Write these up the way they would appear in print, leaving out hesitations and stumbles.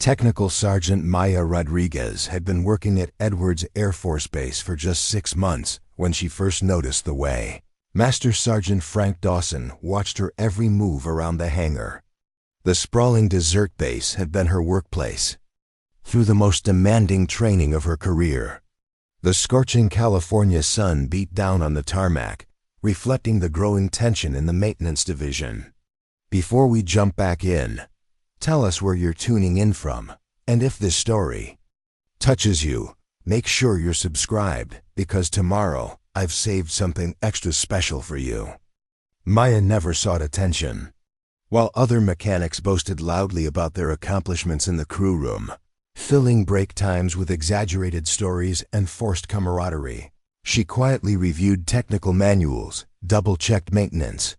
Technical Sergeant Maya Rodriguez had been working at Edwards Air Force Base for just 6 months when she first noticed the way Master Sergeant Frank Dawson watched her every move around the hangar. The sprawling desert base had been her workplace through the most demanding training of her career. The scorching California sun beat down on the tarmac, reflecting the growing tension in the maintenance division. Before we jump back in, tell us where you're tuning in from, and if this story touches you, make sure you're subscribed, because tomorrow I've saved something extra special for you. Maya never sought attention. While other mechanics boasted loudly about their accomplishments in the crew room, filling break times with exaggerated stories and forced camaraderie, she quietly reviewed technical manuals, double-checked maintenance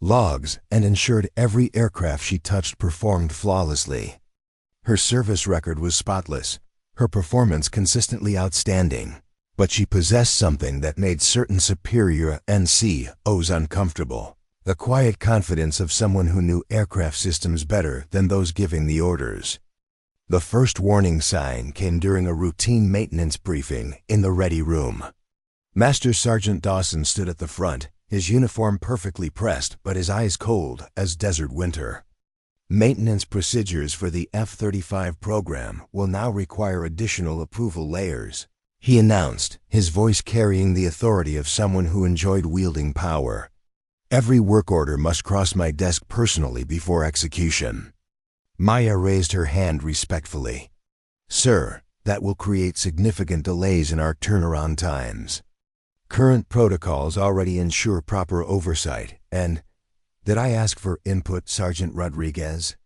logs, and ensured every aircraft she touched performed flawlessly. Her service record was spotless, her performance consistently outstanding, but she possessed something that made certain superior NCOs uncomfortable: the quiet confidence of someone who knew aircraft systems better than those giving the orders. The first warning sign came during a routine maintenance briefing in the ready room. Master Sergeant Dawson stood at the front, his uniform perfectly pressed but his eyes cold as desert winter. Maintenance procedures for the F-35 program will now require additional approval layers, he announced, his voice carrying the authority of someone who enjoyed wielding power. Every work order must cross my desk personally before execution. Maya raised her hand respectfully. Sir, that will create significant delays in our turnaround times. Current protocols already ensure proper oversight, and did I ask for input, Sergeant Rodriguez?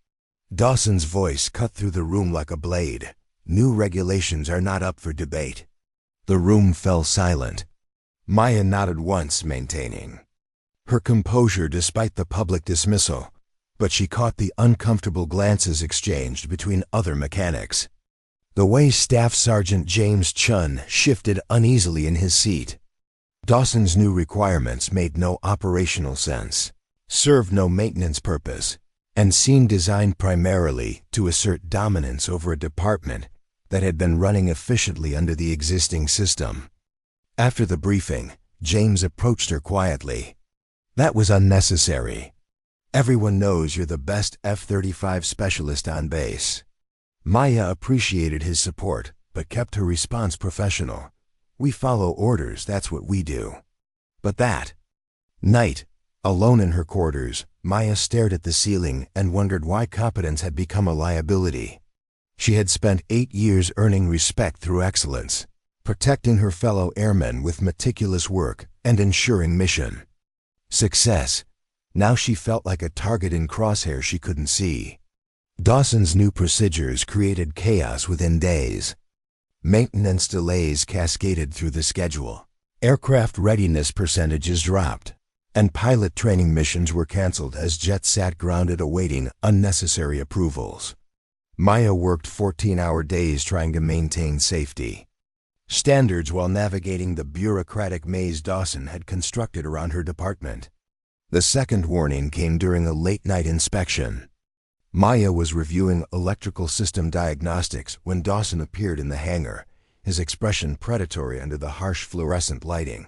Dawson's voice cut through the room like a blade. New regulations are not up for debate. The room fell silent. Maya nodded once, maintaining her composure despite the public dismissal, but she caught the uncomfortable glances exchanged between other mechanics. The way Staff Sergeant James Chun shifted uneasily in his seat. Dawson's new requirements made no operational sense, served no maintenance purpose, and seemed designed primarily to assert dominance over a department that had been running efficiently under the existing system. After the briefing, James approached her quietly. That was unnecessary. Everyone knows you're the best F-35 specialist on base. Maya appreciated his support, but kept her response professional. We follow orders, that's what we do. But that night, alone in her quarters, Maya stared at the ceiling and wondered why competence had become a liability. She had spent 8 years earning respect through excellence, protecting her fellow airmen with meticulous work and ensuring mission success. Now she felt like a target in crosshairs she couldn't see. Dawson's new procedures created chaos within days. Maintenance delays cascaded through the schedule. Aircraft readiness percentages dropped, and pilot training missions were canceled as jets sat grounded awaiting unnecessary approvals. Maya worked 14-hour days trying to maintain safety standards while navigating the bureaucratic maze Dawson had constructed around her department. The second warning came during a late-night inspection. Maya was reviewing electrical system diagnostics when Dawson appeared in the hangar, his expression predatory under the harsh fluorescent lighting.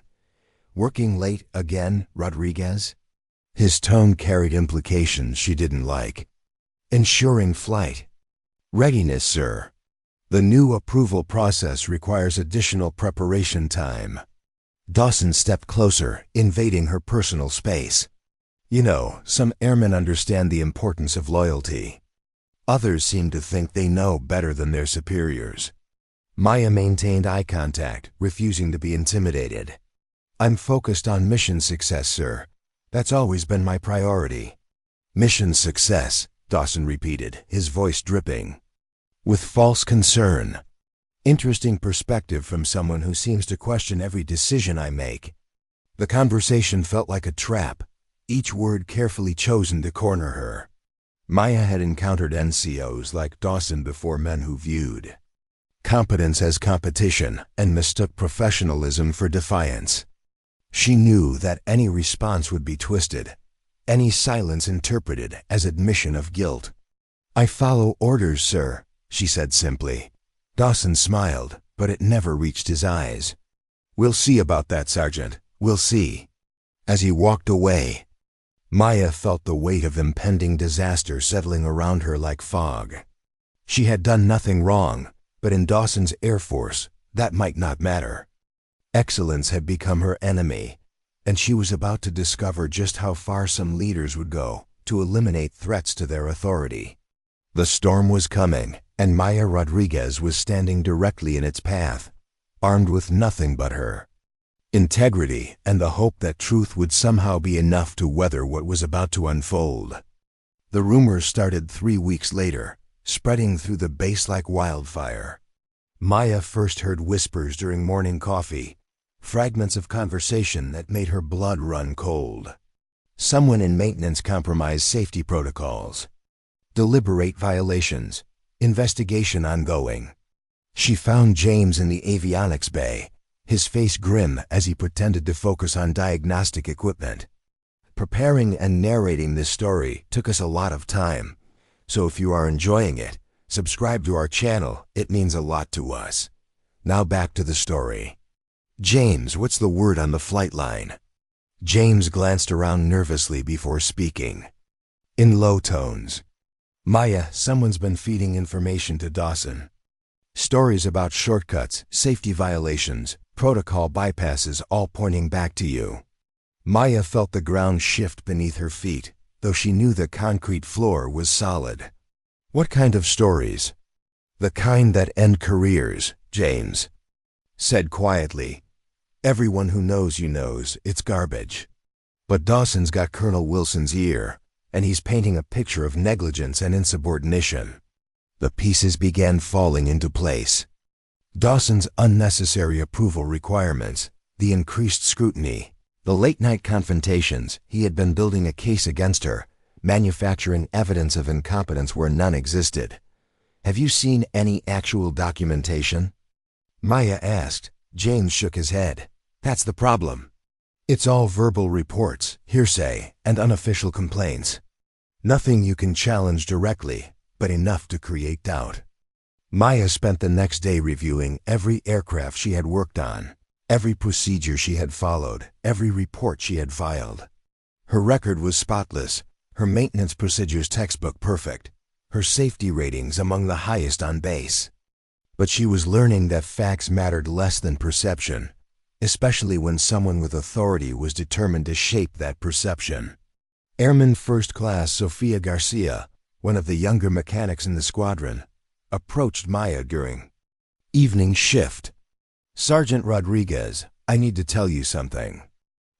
Working late again, Rodriguez? His tone carried implications she didn't like. Ensuring flight readiness, sir. The new approval process requires additional preparation time. Dawson stepped closer, invading her personal space. You know, some airmen understand the importance of loyalty. Others seem to think they know better than their superiors. Maya maintained eye contact, refusing to be intimidated. I'm focused on mission success, sir. That's always been my priority. Mission success, Dawson repeated, his voice dripping with false concern. Interesting perspective from someone who seems to question every decision I make. The conversation felt like a trap, each word carefully chosen to corner her. Maya had encountered NCOs like Dawson before, men who viewed competence as competition and mistook professionalism for defiance. She knew that any response would be twisted, any silence interpreted as admission of guilt. I follow orders, sir, she said simply. Dawson smiled, but it never reached his eyes. "We'll see about that, Sergeant. We'll see." As he walked away, Maya felt the weight of impending disaster settling around her like fog. She had done nothing wrong, but in Dawson's Air Force, that might not matter. Excellence had become her enemy, and she was about to discover just how far some leaders would go to eliminate threats to their authority. The storm was coming, and Maya Rodriguez was standing directly in its path, armed with nothing but her integrity and the hope that truth would somehow be enough to weather what was about to unfold. The rumors started 3 weeks later, spreading through the base like wildfire. Maya first heard whispers during morning coffee, fragments of conversation that made her blood run cold. Someone in maintenance compromised safety protocols. Deliberate violations. Investigation ongoing. She found James in the avionics bay, his face grim as he pretended to focus on diagnostic equipment. Preparing and narrating this story took us a lot of time, so if you are enjoying it, subscribe to our channel. It means a lot to us. Now back to the story. "James, what's the word on the flight line?" James glanced around nervously before speaking. In low tones, "Maya, someone's been feeding information to Dawson. Stories about shortcuts, safety violations, protocol bypasses, all pointing back to you." Maya felt the ground shift beneath her feet, though she knew the concrete floor was solid. "What kind of stories?" "The kind that end careers," James said quietly. "Everyone who knows you knows it's garbage. But Dawson's got Colonel Wilson's ear, and he's painting a picture of negligence and insubordination." The pieces began falling into place. Dawson's unnecessary approval requirements, the increased scrutiny, the late-night confrontations. He had been building a case against her, manufacturing evidence of incompetence where none existed. "Have you seen any actual documentation?" Maya asked. James shook his head. "That's the problem. It's all verbal reports, hearsay, and unofficial complaints. Nothing you can challenge directly, but enough to create doubt." Maya spent the next day reviewing every aircraft she had worked on, every procedure she had followed, every report she had filed. Her record was spotless, her maintenance procedures textbook perfect, her safety ratings among the highest on base. But she was learning that facts mattered less than perception, especially when someone with authority was determined to shape that perception. Airman First Class Sofia Garcia, one of the younger mechanics in the squadron, approached Maya during evening shift. "Sergeant Rodriguez, I need to tell you something.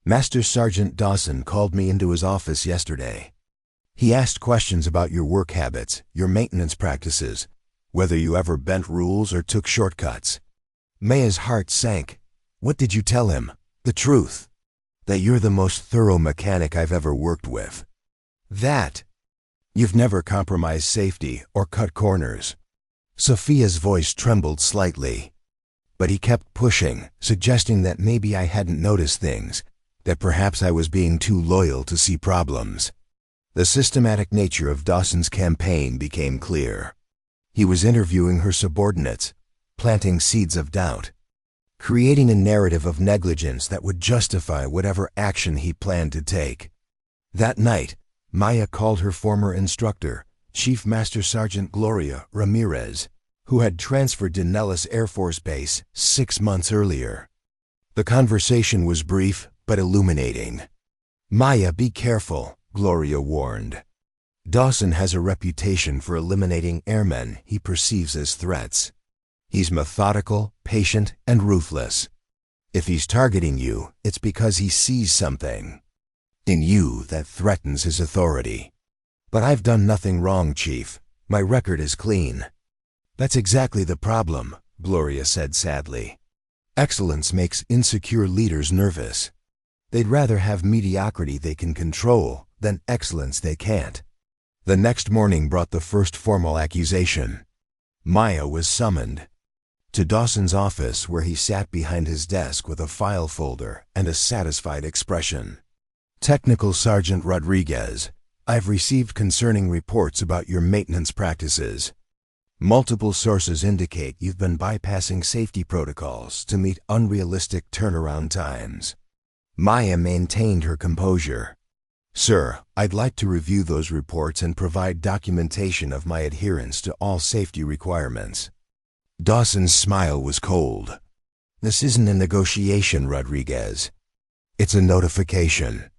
Master Sergeant Dawson called me into his office yesterday. He asked questions about your work habits, your maintenance practices, whether you ever bent rules or took shortcuts." Maya's heart sank. "What did you tell him?" "The truth. That you're the most thorough mechanic I've ever worked with. That you've never compromised safety or cut corners." Sophia's voice trembled slightly. But he kept pushing, suggesting that maybe I hadn't noticed things, that perhaps I was being too loyal to see problems. The systematic nature of Dawson's campaign became clear. He was interviewing her subordinates, planting seeds of doubt, creating a narrative of negligence that would justify whatever action he planned to take. That night, Maya called her former instructor, Chief Master Sergeant Gloria Ramirez, who had transferred to Nellis Air Force Base 6 months earlier. The conversation was brief but illuminating. "Maya, be careful," Gloria warned. "Dawson has a reputation for eliminating airmen he perceives as threats. He's methodical, patient, and ruthless. If he's targeting you, it's because he sees something in you that threatens his authority." "But I've done nothing wrong, Chief. My record is clean." "That's exactly the problem," Gloria said sadly. "Excellence makes insecure leaders nervous. They'd rather have mediocrity they can control than excellence they can't." The next morning brought the first formal accusation. Maya was summoned to Dawson's office, where he sat behind his desk with a file folder and a satisfied expression. "Technical Sergeant Rodriguez, I've received concerning reports about your maintenance practices. Multiple sources indicate you've been bypassing safety protocols to meet unrealistic turnaround times. Maya maintained her composure. Sir, I'd like to review those reports and provide documentation of my adherence to all safety requirements. Dawson's smile was cold. This isn't a negotiation, Rodriguez. It's a notification.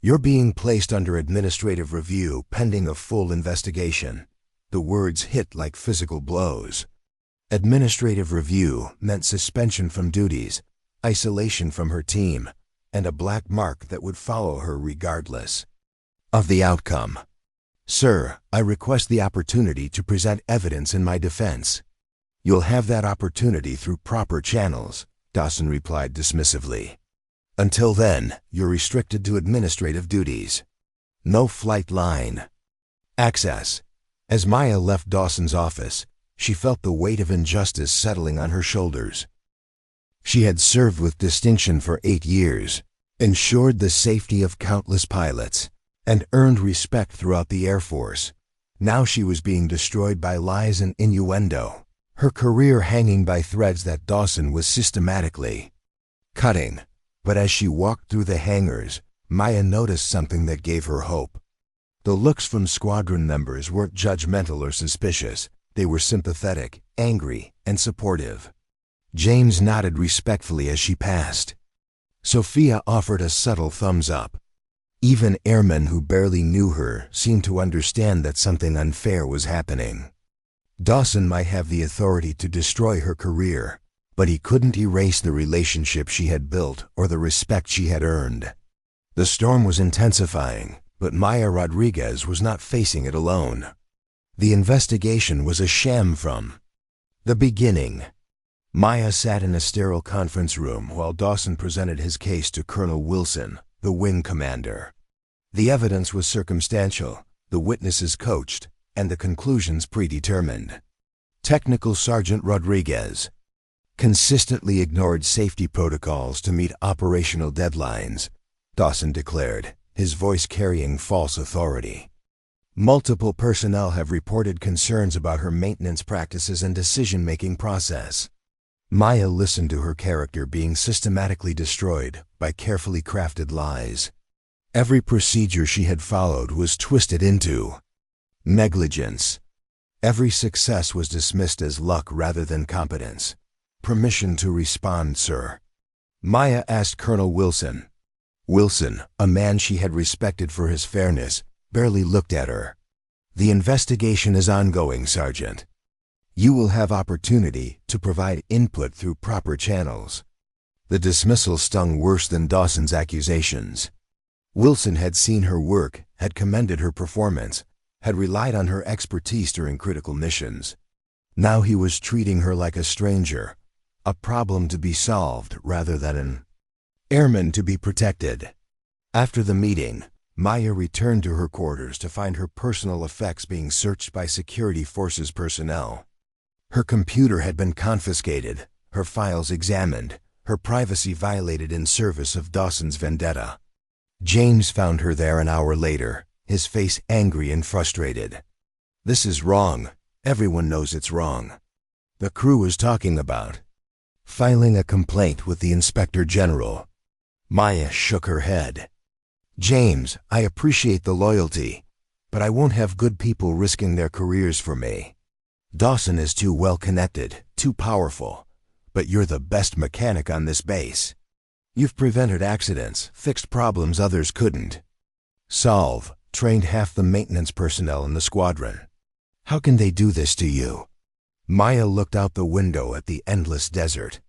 You're being placed under administrative review pending a full investigation. The words hit like physical blows. Administrative review meant suspension from duties, isolation from her team, and a black mark that would follow her regardless of the outcome. Sir, I request the opportunity to present evidence in my defense. You'll have that opportunity through proper channels, Dawson replied dismissively. Until then, you're restricted to administrative duties. No flight line. Access. As Maya left Dawson's office, she felt the weight of injustice settling on her shoulders. She had served with distinction for 8 years, ensured the safety of countless pilots, and earned respect throughout the Air Force. Now she was being destroyed by lies and innuendo, her career hanging by threads that Dawson was systematically cutting. But as she walked through the hangars, Maya noticed something that gave her hope. The looks from squadron members weren't judgmental or suspicious. They were sympathetic, angry, and supportive. James nodded respectfully as she passed. Sophia offered a subtle thumbs up. Even airmen who barely knew her seemed to understand that something unfair was happening. Dawson might have the authority to destroy her career, but he couldn't erase the relationship she had built or the respect she had earned. The storm was intensifying, but Maya Rodriguez was not facing it alone. The investigation was a sham from the beginning. Maya sat in a sterile conference room while Dawson presented his case to Colonel Wilson, the wing commander. The evidence was circumstantial, the witnesses coached, and the conclusions predetermined. Technical Sergeant Rodriguez consistently ignored safety protocols to meet operational deadlines, Dawson declared, his voice carrying false authority. Multiple personnel have reported concerns about her maintenance practices and decision-making process. Maya listened to her character being systematically destroyed by carefully crafted lies. Every procedure she had followed was twisted into negligence. Every success was dismissed as luck rather than competence. Permission to respond, sir. Maya asked Colonel Wilson. Wilson, a man she had respected for his fairness, barely looked at her. The investigation is ongoing, Sergeant. You will have opportunity to provide input through proper channels. The dismissal stung worse than Dawson's accusations. Wilson had seen her work, had commended her performance, had relied on her expertise during critical missions. Now he was treating her like a stranger, a problem to be solved rather than an airman to be protected. After the meeting, Maya returned to her quarters to find her personal effects being searched by security forces personnel. Her computer had been confiscated, her files examined, her privacy violated in service of Dawson's vendetta. James found her there an hour later, his face angry and frustrated. This is wrong. Everyone knows it's wrong. The crew is talking about filing a complaint with the Inspector General. Maya shook her head. James, I appreciate the loyalty, but I won't have good people risking their careers for me. Dawson is too well connected, too powerful, but you're the best mechanic on this base. You've prevented accidents, fixed problems others couldn't solve, trained half the maintenance personnel in the squadron. How can they do this to you? Maya looked out the window at the endless desert.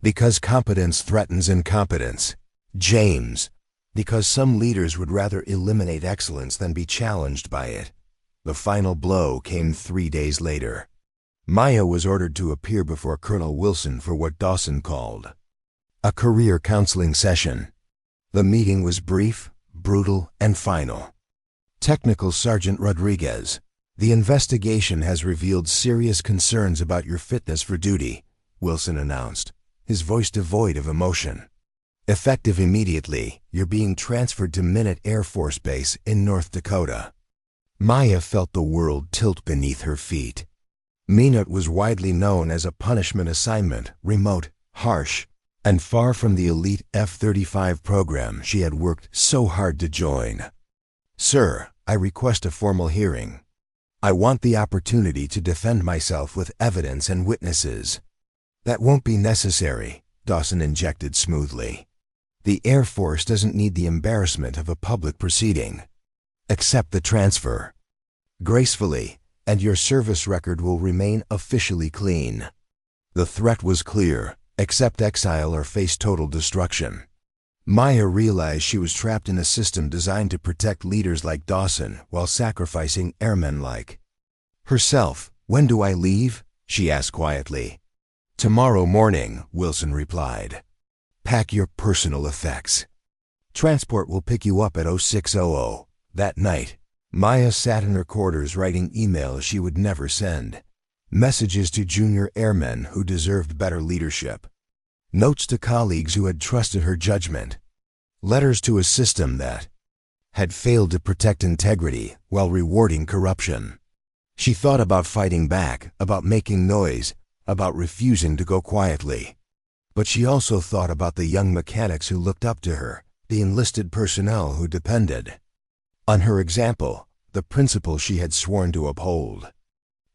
Because competence threatens incompetence. James. Because some leaders would rather eliminate excellence than be challenged by it. The final blow came 3 days later. Maya was ordered to appear before Colonel Wilson for what Dawson called a career counseling session. The meeting was brief, brutal, and final. Technical Sergeant Rodriguez, the investigation has revealed serious concerns about your fitness for duty, Wilson announced, his voice devoid of emotion. Effective immediately, you're being transferred to Minute Air Force Base in North Dakota. Maya felt the world tilt beneath her feet. Minot was widely known as a punishment assignment, remote, harsh, and far from the elite F-35 program she had worked so hard to join. "Sir, I request a formal hearing. I want the opportunity to defend myself with evidence and witnesses." "That won't be necessary," Dawson injected smoothly. "The Air Force doesn't need the embarrassment of a public proceeding. Accept the transfer gracefully, and your service record will remain officially clean." The threat was clear: accept exile or face total destruction. Maya realized she was trapped in a system designed to protect leaders like Dawson while sacrificing airmen like herself. "When do I leave?" she asked quietly. "Tomorrow morning," Wilson replied. "Pack your personal effects. Transport will pick you up at 0600. That night, Maya sat in her quarters writing emails she would never send. Messages to junior airmen who deserved better leadership. Notes to colleagues who had trusted her judgment. Letters to a system that had failed to protect integrity while rewarding corruption. She thought about fighting back, about making noise, about refusing to go quietly. But she also thought about the young mechanics who looked up to her, the enlisted personnel who depended on her example, the principle she had sworn to uphold.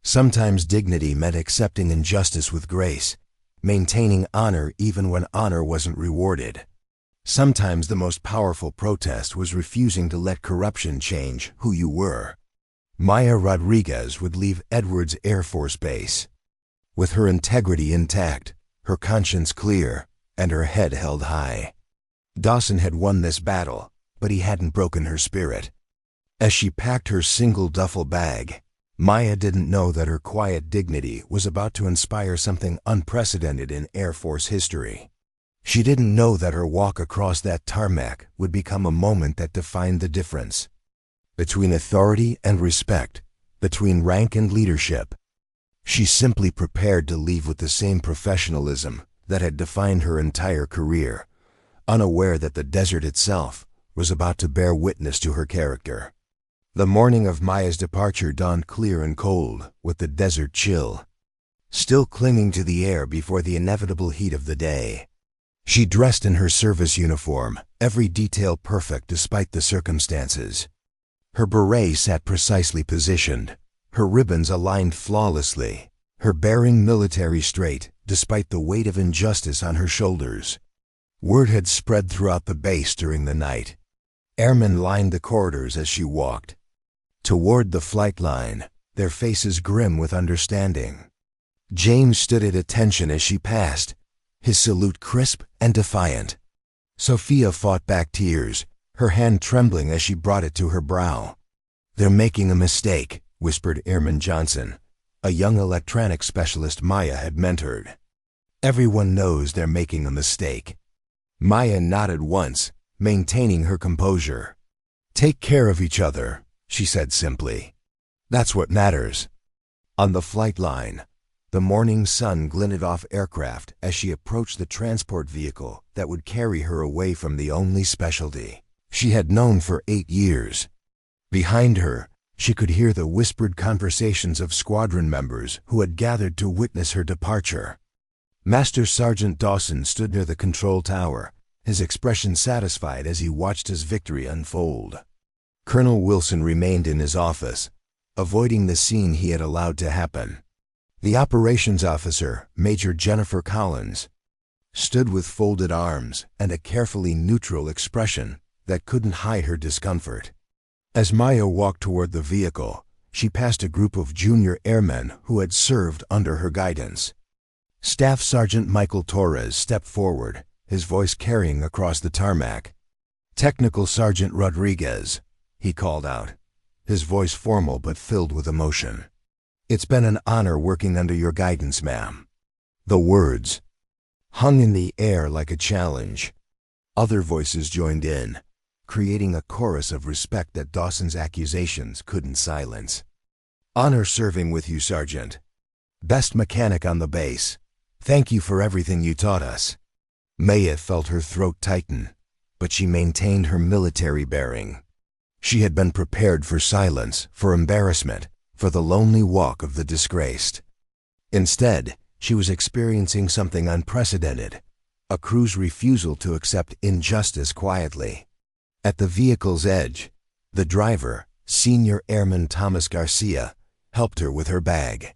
Sometimes dignity meant accepting injustice with grace, maintaining honor even when honor wasn't rewarded. Sometimes the most powerful protest was refusing to let corruption change who you were. Maya Rodriguez would leave Edwards Air Force Base with her integrity intact, her conscience clear, and her head held high. Dawson had won this battle, but he hadn't broken her spirit. As she packed her single duffel bag, Maya didn't know that her quiet dignity was about to inspire something unprecedented in Air Force history. She didn't know that her walk across that tarmac would become a moment that defined the difference between authority and respect, between rank and leadership. She simply prepared to leave with the same professionalism that had defined her entire career, unaware that the desert itself was about to bear witness to her character. The morning of Maya's departure dawned clear and cold, with the desert chill still clinging to the air before the inevitable heat of the day. She dressed in her service uniform, every detail perfect despite the circumstances. Her beret sat precisely positioned, her ribbons aligned flawlessly, her bearing military straight despite the weight of injustice on her shoulders. Word had spread throughout the base during the night. Airmen lined the corridors as she walked toward the flight line, their faces grim with understanding. James stood at attention as she passed, his salute crisp and defiant. Sophia fought back tears, her hand trembling as she brought it to her brow. "They're making a mistake," whispered Airman Johnson, a young electronics specialist Maya had mentored. "Everyone knows they're making a mistake." Maya nodded once, maintaining her composure. "Take care of each other," she said simply. "That's what matters." On the flight line, the morning sun glinted off aircraft as she approached the transport vehicle that would carry her away from the only specialty she had known for 8 years. Behind her, she could hear the whispered conversations of squadron members who had gathered to witness her departure. Master Sergeant Dawson stood near the control tower, his expression satisfied as he watched his victory unfold. Colonel Wilson remained in his office, avoiding the scene he had allowed to happen. The operations officer, Major Jennifer Collins, stood with folded arms and a carefully neutral expression that couldn't hide her discomfort. As Maya walked toward the vehicle, she passed a group of junior airmen who had served under her guidance. Staff Sergeant Michael Torres stepped forward, his voice carrying across the tarmac. "Technical Sergeant Rodriguez," he called out, his voice formal but filled with emotion. "It's been an honor working under your guidance, ma'am." The words hung in the air like a challenge. Other voices joined in, creating a chorus of respect that Dawson's accusations couldn't silence. "Honor serving with you, Sergeant. Best mechanic on the base. Thank you for everything you taught us." Maya felt her throat tighten, but she maintained her military bearing. She had been prepared for silence, for embarrassment, for the lonely walk of the disgraced. Instead, she was experiencing something unprecedented, a crew's refusal to accept injustice quietly. At the vehicle's edge, the driver, Senior Airman Thomas Garcia, helped her with her bag.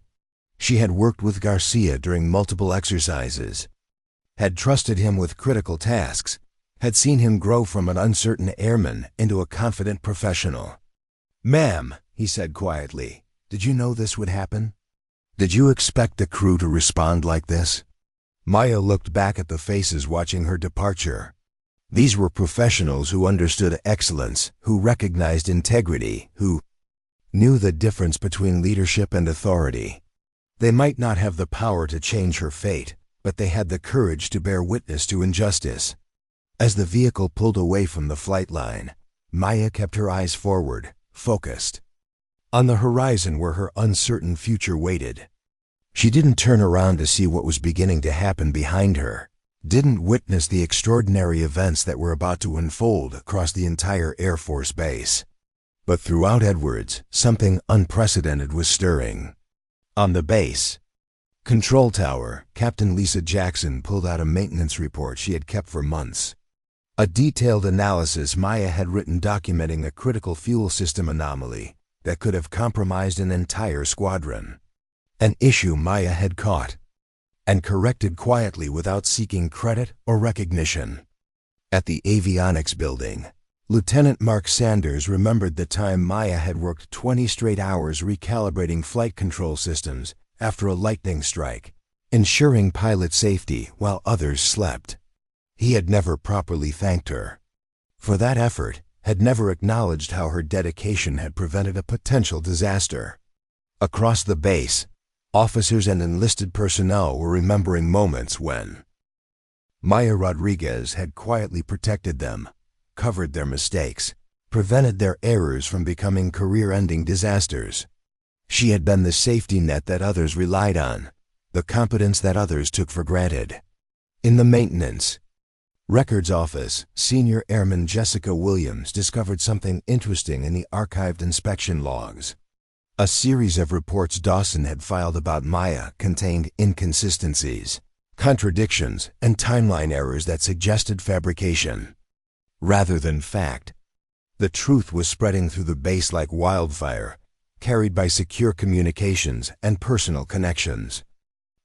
She had worked with Garcia during multiple exercises, had trusted him with critical tasks, had seen him grow from an uncertain airman into a confident professional. "Ma'am," he said quietly, "did you know this would happen? Did you expect the crew to respond like this?" Maya looked back at the faces watching her departure. These were professionals who understood excellence, who recognized integrity, who knew the difference between leadership and authority. They might not have the power to change her fate, but they had the courage to bear witness to injustice. As the vehicle pulled away from the flight line, Maya kept her eyes forward, focused on the horizon where her uncertain future waited. She didn't turn around to see what was beginning to happen behind her, didn't witness the extraordinary events that were about to unfold across the entire Air Force base. But throughout Edwards, something unprecedented was stirring. On the base control tower, Captain Lisa Jackson pulled out a maintenance report she had kept for months. A detailed analysis Maya had written documenting a critical fuel system anomaly that could have compromised an entire squadron. An issue Maya had caught and corrected quietly without seeking credit or recognition. At the avionics building, Lieutenant Mark Sanders remembered the time Maya had worked 20 straight hours recalibrating flight control systems after a lightning strike, ensuring pilot safety while others slept. He had never properly thanked her for that effort, had never acknowledged how her dedication had prevented a potential disaster. Across the base, officers and enlisted personnel were remembering moments when Maya Rodriguez had quietly protected them, covered their mistakes, prevented their errors from becoming career-ending disasters. She had been the safety net that others relied on, the competence that others took for granted. In the maintenance records office, Senior Airman Jessica Williams discovered something interesting in the archived inspection logs. A series of reports Dawson had filed about Maya contained inconsistencies, contradictions, and timeline errors that suggested fabrication rather than fact. The truth was spreading through the base like wildfire, carried by secure communications and personal connections.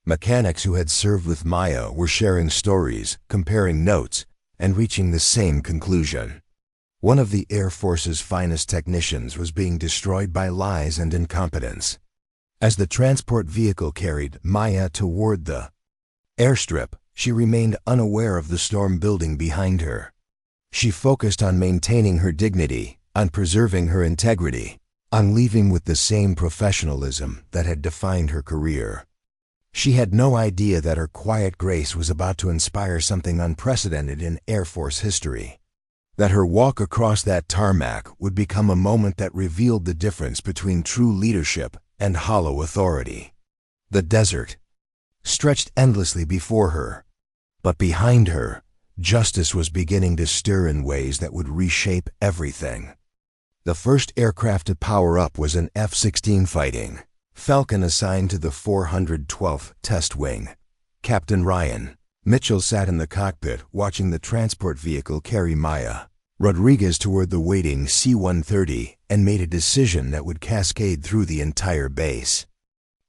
Mechanics who had served with Maya were sharing stories, comparing notes, and reaching the same conclusion. One of the Air Force's finest technicians was being destroyed by lies and incompetence. As the transport vehicle carried Maya toward the airstrip, she remained unaware of the storm building behind her. She focused on maintaining her dignity, on preserving her integrity, on leaving with the same professionalism that had defined her career. She had no idea that her quiet grace was about to inspire something unprecedented in Air Force history, that her walk across that tarmac would become a moment that revealed the difference between true leadership and hollow authority. The desert stretched endlessly before her, but behind her, justice was beginning to stir in ways that would reshape everything. The first aircraft to power up was an F-16 Fighting Falcon assigned to the 412th Test Wing. Captain Ryan Mitchell sat in the cockpit watching the transport vehicle carry Maya Rodriguez toward the waiting C-130 and made a decision that would cascade through the entire base.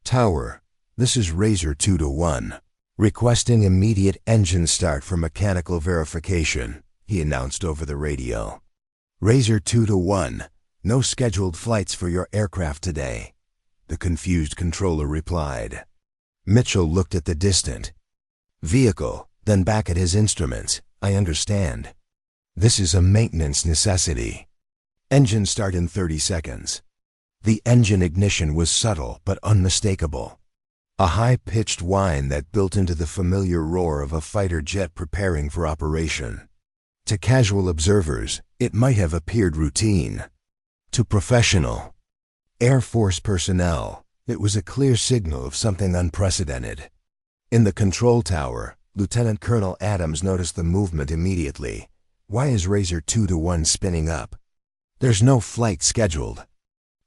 "Tower, this is Razor 2-1. Requesting immediate engine start for mechanical verification," he announced over the radio. "Razor 2-1, no scheduled flights for your aircraft today," the confused controller replied. Mitchell looked at the distant vehicle, then back at his instruments. "I understand. This is a maintenance necessity. Engine start in 30 seconds. The engine ignition was subtle but unmistakable. A high-pitched whine that built into the familiar roar of a fighter jet preparing for operation. To casual observers, it might have appeared routine. To professional Air Force personnel, it was a clear signal of something unprecedented. In the control tower, Lieutenant Colonel Adams noticed the movement immediately. "Why is Razor 2-1 spinning up? There's no flight scheduled."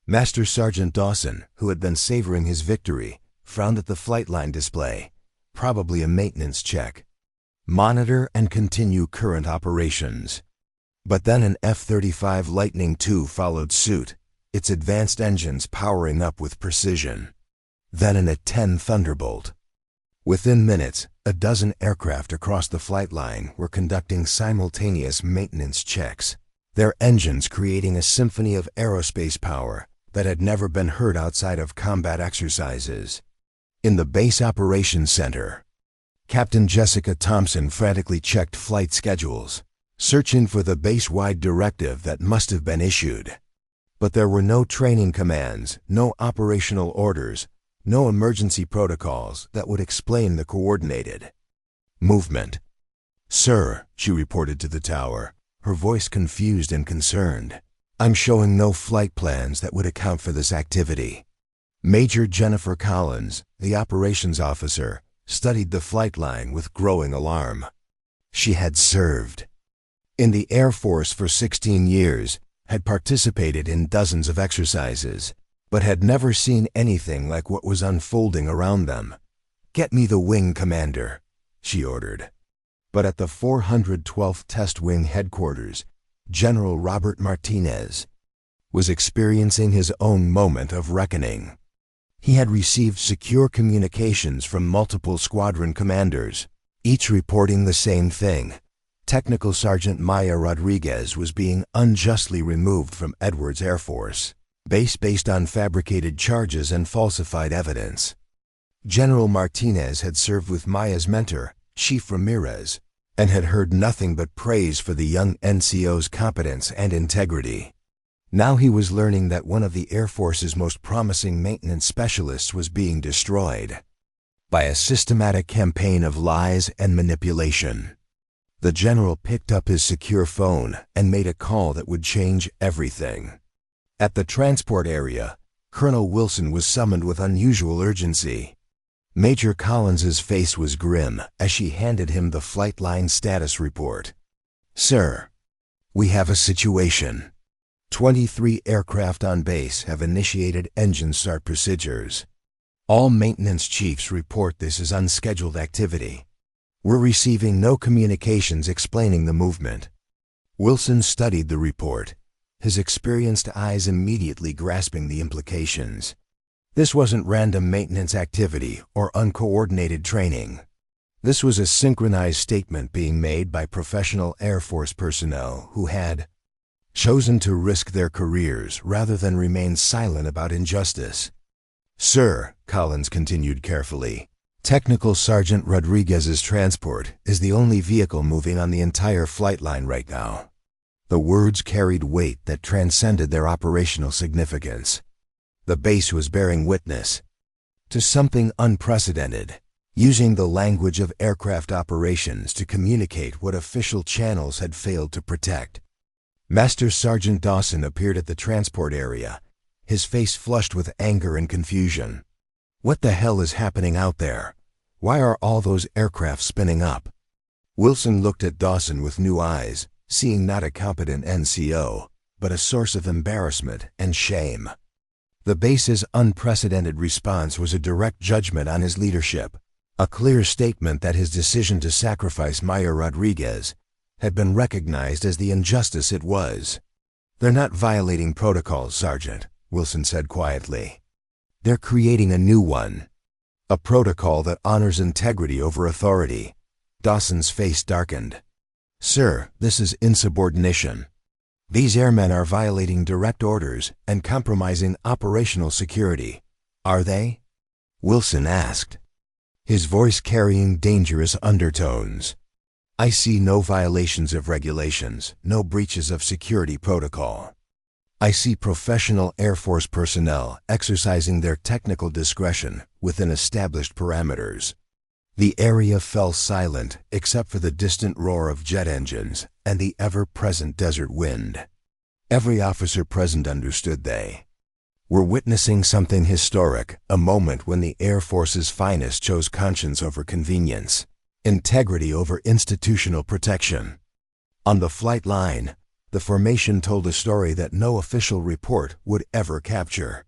Master Sergeant Dawson, who had been savoring his victory, frowned at the flight line display. Probably a maintenance check. Monitor and continue current operations. But then an F-35 Lightning II followed suit, its advanced engines powering up with precision. Then an A-10 Thunderbolt. Within minutes, a dozen aircraft across the flight line were conducting simultaneous maintenance checks, their engines creating a symphony of aerospace power that had never been heard outside of combat exercises. In the Base Operations Center, Captain Jessica Thompson frantically checked flight schedules, searching for the base-wide directive that must have been issued. But there were no training commands, no operational orders, no emergency protocols that would explain the coordinated movement. "Sir," she reported to the tower, her voice confused and concerned, "I'm showing no flight plans that would account for this activity." Major Jennifer Collins, the operations officer, studied the flight line with growing alarm. She had served in the Air Force for 16 years, had participated in dozens of exercises, but had never seen anything like what was unfolding around them. "Get me the wing commander," she ordered. But at the 412th Test Wing headquarters, General Robert Martinez was experiencing his own moment of reckoning. He had received secure communications from multiple squadron commanders, each reporting the same thing. Technical Sergeant Maya Rodriguez was being unjustly removed from Edwards Air Force Base based on fabricated charges and falsified evidence. General Martinez had served with Maya's mentor, Chief Ramirez, and had heard nothing but praise for the young NCO's competence and integrity. Now he was learning that one of the Air Force's most promising maintenance specialists was being destroyed by a systematic campaign of lies and manipulation. The general picked up his secure phone and made a call that would change everything. At the transport area, Colonel Wilson was summoned with unusual urgency. Major Collins's face was grim as she handed him the flight line status report. "Sir, we have a situation. 23 aircraft on base have initiated engine start procedures. All maintenance chiefs report this as unscheduled activity. We're receiving no communications explaining the movement." Wilson studied the report, his experienced eyes immediately grasping the implications. This wasn't random maintenance activity or uncoordinated training. This was a synchronized statement being made by professional Air Force personnel who had chosen to risk their careers rather than remain silent about injustice. "Sir," Collins continued carefully, "Technical Sergeant Rodriguez's transport is the only vehicle moving on the entire flight line right now." The words carried weight that transcended their operational significance. The base was bearing witness to something unprecedented, using the language of aircraft operations to communicate what official channels had failed to protect. Master Sergeant Dawson appeared at the transport area, his face flushed with anger and confusion. "What the hell is happening out there? Why are all those aircraft spinning up?" Wilson looked at Dawson with new eyes, seeing not a competent NCO, but a source of embarrassment and shame. The base's unprecedented response was a direct judgment on his leadership, a clear statement that his decision to sacrifice Maya Rodriguez had been recognized as the injustice it was. "They're not violating protocols, Sergeant," Wilson said quietly. "They're creating a new one, a protocol that honors integrity over authority." Dawson's face darkened. "Sir, this is insubordination. These airmen are violating direct orders and compromising operational security. Are they?" Wilson asked, his voice carrying dangerous undertones. "I see no violations of regulations, no breaches of security protocol. I see professional Air Force personnel exercising their technical discretion within established parameters." The area fell silent except for the distant roar of jet engines and the ever-present desert wind. Every officer present understood they were witnessing something historic, a moment when the Air Force's finest chose conscience over convenience, integrity over institutional protection. On the flight line, the formation told a story that no official report would ever capture.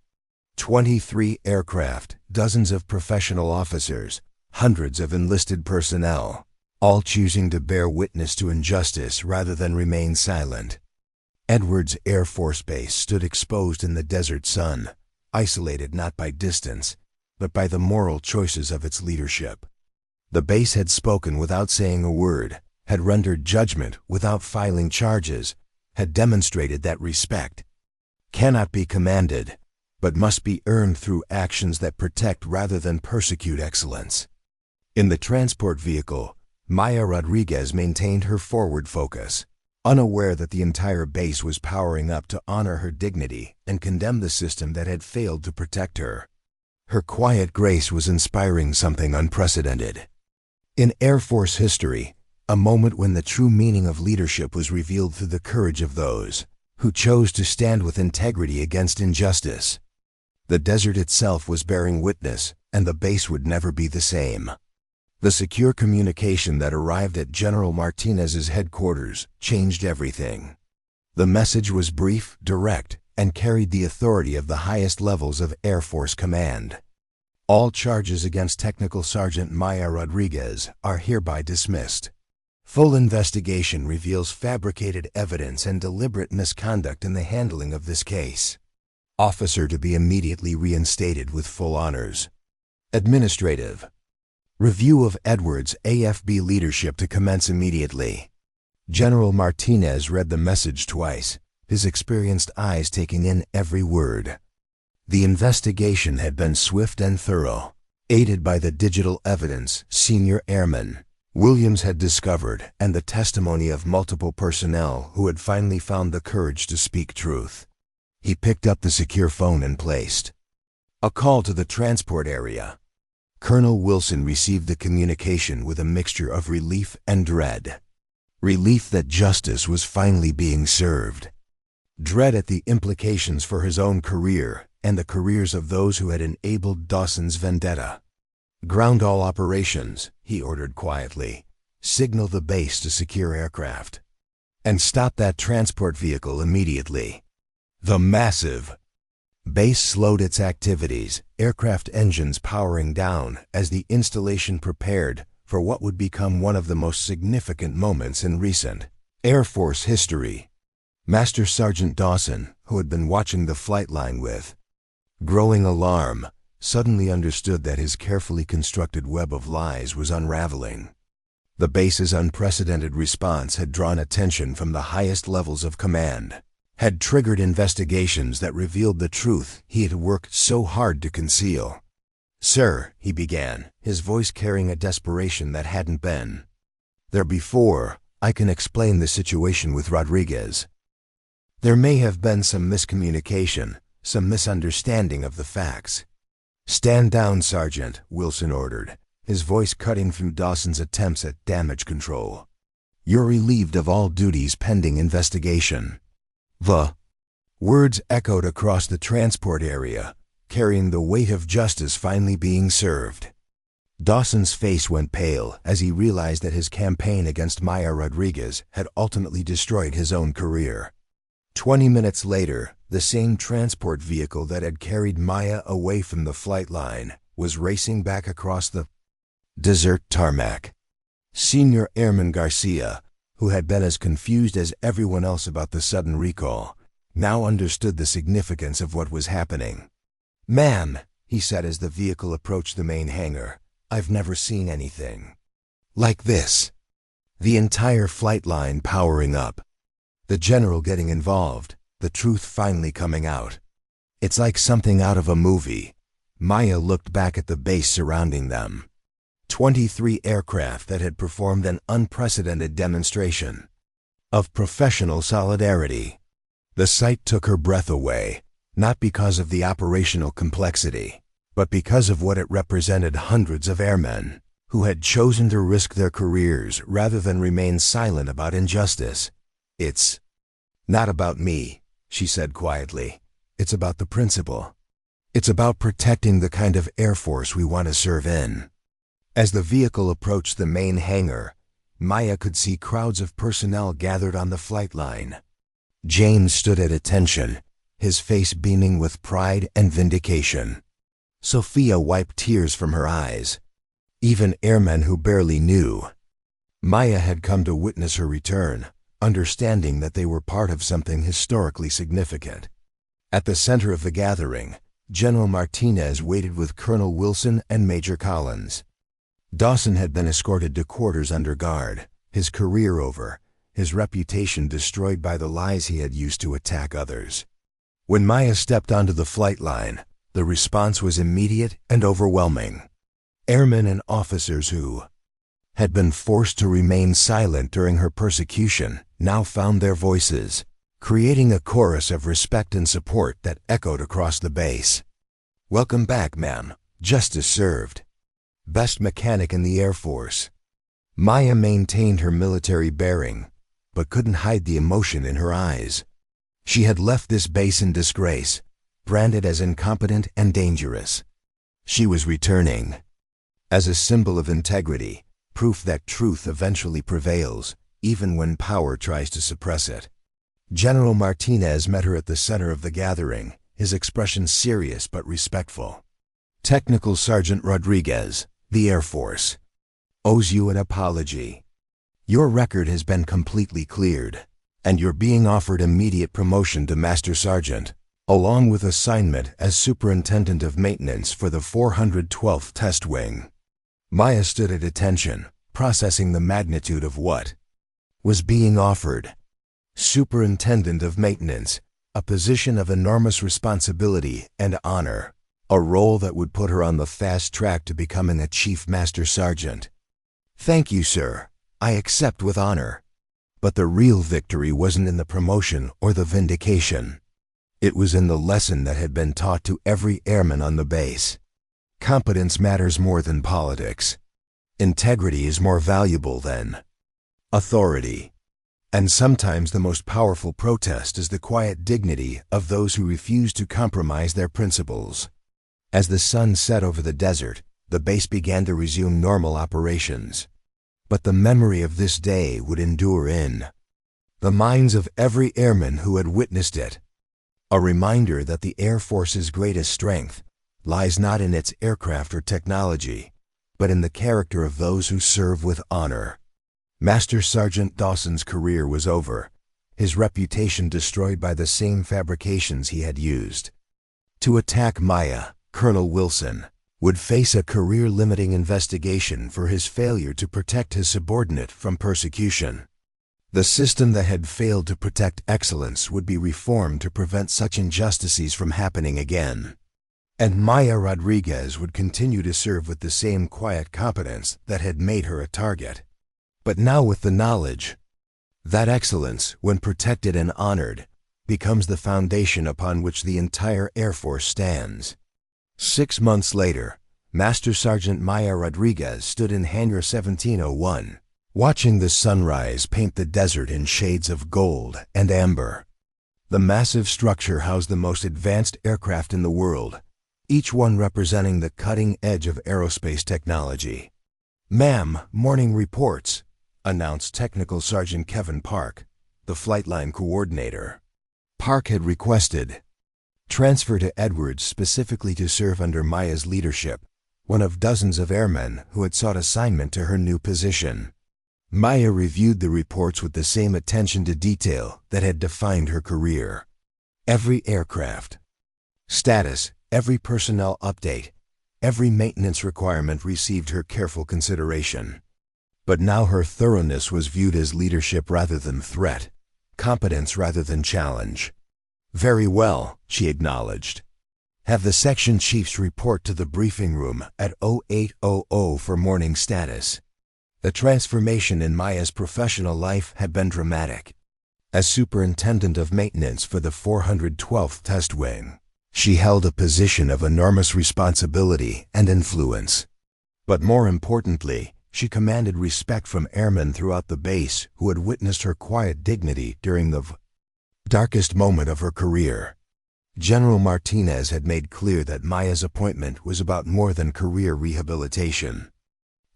23 aircraft, dozens of professional officers, hundreds of enlisted personnel, all choosing to bear witness to injustice rather than remain silent. Edwards Air Force Base stood exposed in the desert sun, isolated not by distance, but by the moral choices of its leadership. The base had spoken without saying a word, had rendered judgment without filing charges, had demonstrated that respect cannot be commanded, but must be earned through actions that protect rather than persecute excellence. In the transport vehicle, Maya Rodriguez maintained her forward focus, unaware that the entire base was powering up to honor her dignity and condemn the system that had failed to protect her. Her quiet grace was inspiring something unprecedented. In Air Force history, a moment when the true meaning of leadership was revealed through the courage of those who chose to stand with integrity against injustice. The desert itself was bearing witness, and the base would never be the same. The secure communication that arrived at General Martinez's headquarters changed everything. The message was brief, direct, and carried the authority of the highest levels of Air Force Command. All charges against Technical Sergeant Maya Rodriguez are hereby dismissed. Full investigation reveals fabricated evidence and deliberate misconduct in the handling of this case. Officer to be immediately reinstated with full honors. Administrative review of Edwards AFB leadership to commence immediately. General Martinez read the message twice, his experienced eyes taking in every word. The investigation had been swift and thorough, aided by the digital evidence Senior Airman Williams had discovered and the testimony of multiple personnel who had finally found the courage to speak truth. He picked up the secure phone and placed a call to the transport area. Colonel Wilson received the communication with a mixture of relief and dread. Relief that justice was finally being served. Dread at the implications for his own career and the careers of those who had enabled Dawson's vendetta. "Ground all operations," he ordered quietly. "Signal the base to secure aircraft. And stop that transport vehicle immediately." The massive base slowed its activities, aircraft engines powering down as the installation prepared for what would become one of the most significant moments in recent Air Force history. Master Sergeant Dawson, who had been watching the flight line with growing alarm, suddenly understood that his carefully constructed web of lies was unraveling. The base's unprecedented response had drawn attention from the highest levels of command, had triggered investigations that revealed the truth he had worked so hard to conceal. "Sir," he began, his voice carrying a desperation that hadn't been there before, "I can explain the situation with Rodriguez. There may have been some miscommunication, some misunderstanding of the facts." "Stand down, Sergeant," Wilson ordered, his voice cutting through Dawson's attempts at damage control. "You're relieved of all duties pending investigation." The words echoed across the transport area, carrying the weight of justice finally being served. Dawson's face went pale as he realized that his campaign against Maya Rodriguez had ultimately destroyed his own career. 20 minutes later, the same transport vehicle that had carried Maya away from the flight line was racing back across the desert tarmac. Senior Airman Garcia, who had been as confused as everyone else about the sudden recall, now understood the significance of what was happening. "Ma'am," he said as the vehicle approached the main hangar, "I've never seen anything like this." The entire flight line powering up. The general getting involved, the truth finally coming out. "It's like something out of a movie." Maya looked back at the base surrounding them. 23 aircraft that had performed an unprecedented demonstration of professional solidarity. The sight took her breath away, not because of the operational complexity, but because of what it represented: hundreds of airmen who had chosen to risk their careers rather than remain silent about injustice. "It's not about me," she said quietly. "It's about the principle. It's about protecting the kind of Air Force we want to serve in." As the vehicle approached the main hangar, Maya could see crowds of personnel gathered on the flight line. James stood at attention, his face beaming with pride and vindication. Sophia wiped tears from her eyes. Even airmen who barely knew. Maya had come to witness her return, understanding that they were part of something historically significant. At the center of the gathering, General Martinez waited with Colonel Wilson and Major Collins. Dawson had been escorted to quarters under guard, his career over, his reputation destroyed by the lies he had used to attack others. When Maya stepped onto the flight line, the response was immediate and overwhelming. Airmen and officers who had been forced to remain silent during her persecution now found their voices, creating a chorus of respect and support that echoed across the base. "Welcome back, ma'am. Justice served. Best mechanic in the Air Force." Maya maintained her military bearing, but couldn't hide the emotion in her eyes. She had left this base in disgrace, branded as incompetent and dangerous. She was returning as a symbol of integrity, proof that truth eventually prevails, even when power tries to suppress it. General Martinez met her at the center of the gathering, his expression serious but respectful. "Technical Sergeant Rodriguez, the Air Force, owes you an apology. Your record has been completely cleared, and you're being offered immediate promotion to Master Sergeant, along with assignment as Superintendent of Maintenance for the 412th Test Wing." Maya stood at attention, processing the magnitude of what was being offered. Superintendent of Maintenance, a position of enormous responsibility and honor, a role that would put her on the fast track to becoming a Chief Master Sergeant. "Thank you, sir. I accept with honor." But the real victory wasn't in the promotion or the vindication. It was in the lesson that had been taught to every airman on the base. Competence matters more than politics. Integrity is more valuable than authority. And sometimes the most powerful protest is the quiet dignity of those who refuse to compromise their principles. As the sun set over the desert, the base began to resume normal operations. But the memory of this day would endure in the minds of every airman who had witnessed it. A reminder that the Air Force's greatest strength lies not in its aircraft or technology, but in the character of those who serve with honor. Master Sergeant Dawson's career was over, his reputation destroyed by the same fabrications he had used. To attack Maya, Colonel Wilson would face a career-limiting investigation for his failure to protect his subordinate from persecution. The system that had failed to protect excellence would be reformed to prevent such injustices from happening again. And Maya Rodriguez would continue to serve with the same quiet competence that had made her a target. But now with the knowledge that excellence, when protected and honored, becomes the foundation upon which the entire Air Force stands. 6 months later, Master Sergeant Maya Rodriguez stood in Hangar 1701, watching the sunrise paint the desert in shades of gold and amber. The massive structure housed the most advanced aircraft in the world, each one representing the cutting edge of aerospace technology. "Ma'am, morning reports," announced Technical Sergeant Kevin Park, the flight line coordinator. Park had requested transfer to Edwards specifically to serve under Maya's leadership, one of dozens of airmen who had sought assignment to her new position. Maya reviewed the reports with the same attention to detail that had defined her career. Every aircraft status, every personnel update, every maintenance requirement received her careful consideration. But now her thoroughness was viewed as leadership rather than threat, competence rather than challenge. "Very well," she acknowledged. "Have the section chiefs report to the briefing room at 0800 for morning status." The transformation in Maya's professional life had been dramatic. As Superintendent of Maintenance for the 412th Test Wing, she held a position of enormous responsibility and influence. But more importantly, she commanded respect from airmen throughout the base who had witnessed her quiet dignity during the darkest moment of her career. General Martinez had made clear that Maya's appointment was about more than career rehabilitation.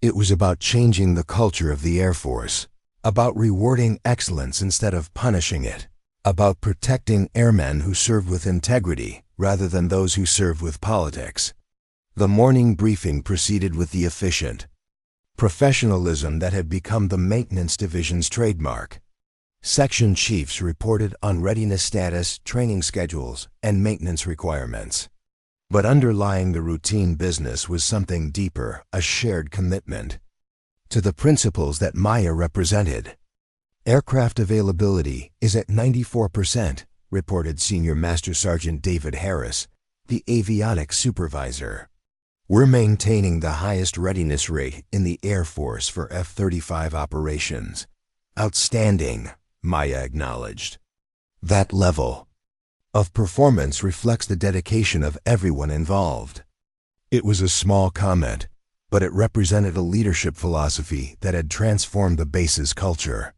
It was about changing the culture of the Air Force, about rewarding excellence instead of punishing it, about protecting airmen who served with integrity rather than those who served with politics. The morning briefing proceeded with the efficient professionalism that had become the maintenance division's trademark. Section chiefs reported on readiness status, training schedules, and maintenance requirements. But underlying the routine business was something deeper, a shared commitment to the principles that Maya represented. Aircraft availability is at 94%, reported Senior Master Sergeant David Harris, the avionics supervisor. We're maintaining the highest readiness rate in the Air Force for F-35 operations. Outstanding, Maya acknowledged. That level of performance reflects the dedication of everyone involved. It was a small comment, but it represented a leadership philosophy that had transformed the base's culture.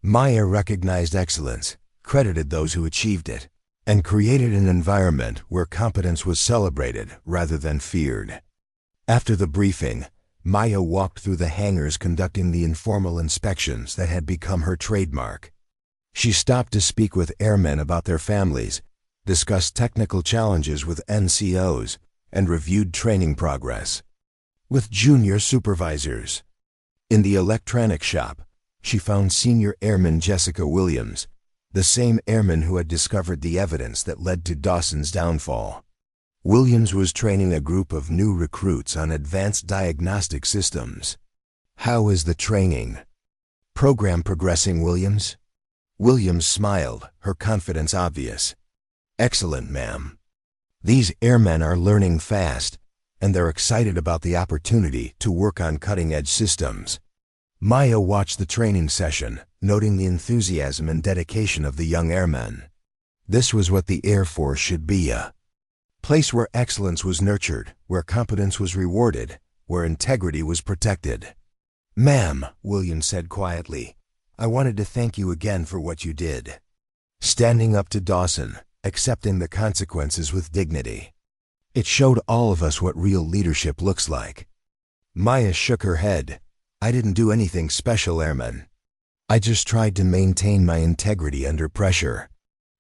Maya recognized excellence, credited those who achieved it, and created an environment where competence was celebrated rather than feared. After the briefing, Maya walked through the hangars conducting the informal inspections that had become her trademark. She stopped to speak with airmen about their families, discussed technical challenges with NCOs, and reviewed training progress with junior supervisors. In the electronics shop, she found Senior Airman Jessica Williams, the same airman who had discovered the evidence that led to Dawson's downfall. Williams was training a group of new recruits on advanced diagnostic systems. "How is the training program progressing, Williams?" Williams smiled, her confidence obvious. "Excellent, ma'am. These airmen are learning fast, and they're excited about the opportunity to work on cutting-edge systems." Maya watched the training session, noting the enthusiasm and dedication of the young airmen. This was what the Air Force should be, a place where excellence was nurtured, where competence was rewarded, where integrity was protected. "Ma'am," Williams said quietly, "I wanted to thank you again for what you did. Standing up to Dawson, accepting the consequences with dignity. It showed all of us what real leadership looks like." Maya shook her head. "I didn't do anything special, Airman. I just tried to maintain my integrity under pressure."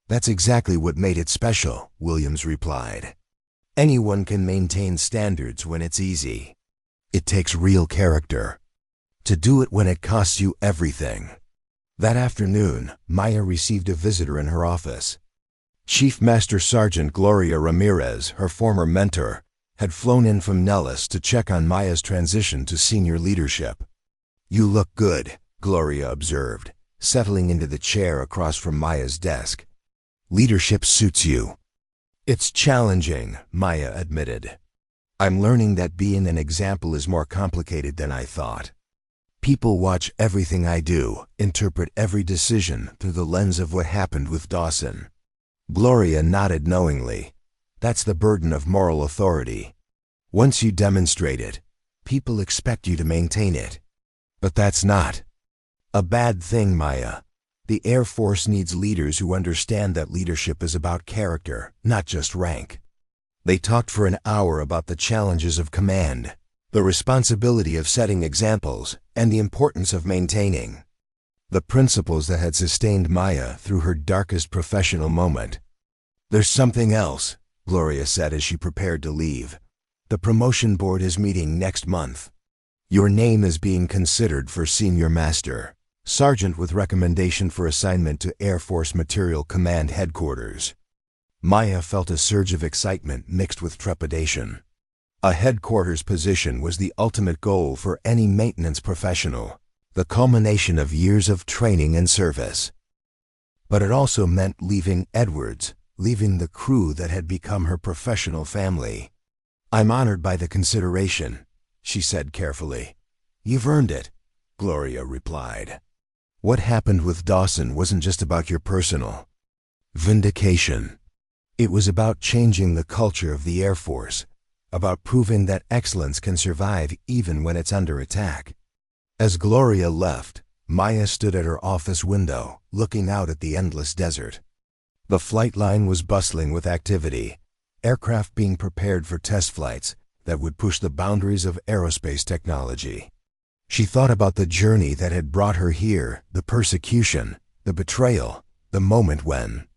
"That's exactly what made it special," Williams replied. "Anyone can maintain standards when it's easy. It takes real character to do it when it costs you everything." That afternoon, Maya received a visitor in her office. Chief Master Sergeant Gloria Ramirez, her former mentor, had flown in from Nellis to check on Maya's transition to senior leadership. "You look good," Gloria observed, settling into the chair across from Maya's desk. "Leadership suits you." "It's challenging," Maya admitted. "I'm learning that being an example is more complicated than I thought. People watch everything I do, interpret every decision through the lens of what happened with Dawson." Gloria nodded knowingly. "That's the burden of moral authority. Once you demonstrate it, people expect you to maintain it. But that's not a bad thing, Maya. The Air Force needs leaders who understand that leadership is about character, not just rank." They talked for an hour about the challenges of command, the responsibility of setting examples, and the importance of maintaining the principles that had sustained Maya through her darkest professional moment. "There's something else," Gloria said as she prepared to leave. "The promotion board is meeting next month. Your name is being considered for Senior Master Sergeant with recommendation for assignment to Air Force Material Command Headquarters." Maya felt a surge of excitement mixed with trepidation. A headquarters position was the ultimate goal for any maintenance professional, the culmination of years of training and service. But it also meant leaving Edwards, leaving the crew that had become her professional family. "I'm honored by the consideration," she said carefully. "You've earned it," Gloria replied. "What happened with Dawson wasn't just about your personal vindication. It was about changing the culture of the Air Force, about proving that excellence can survive even when it's under attack." As Gloria left, Maya stood at her office window, looking out at the endless desert. The flight line was bustling with activity, aircraft being prepared for test flights that would push the boundaries of aerospace technology. She thought about the journey that had brought her here, the persecution, the betrayal, the moment when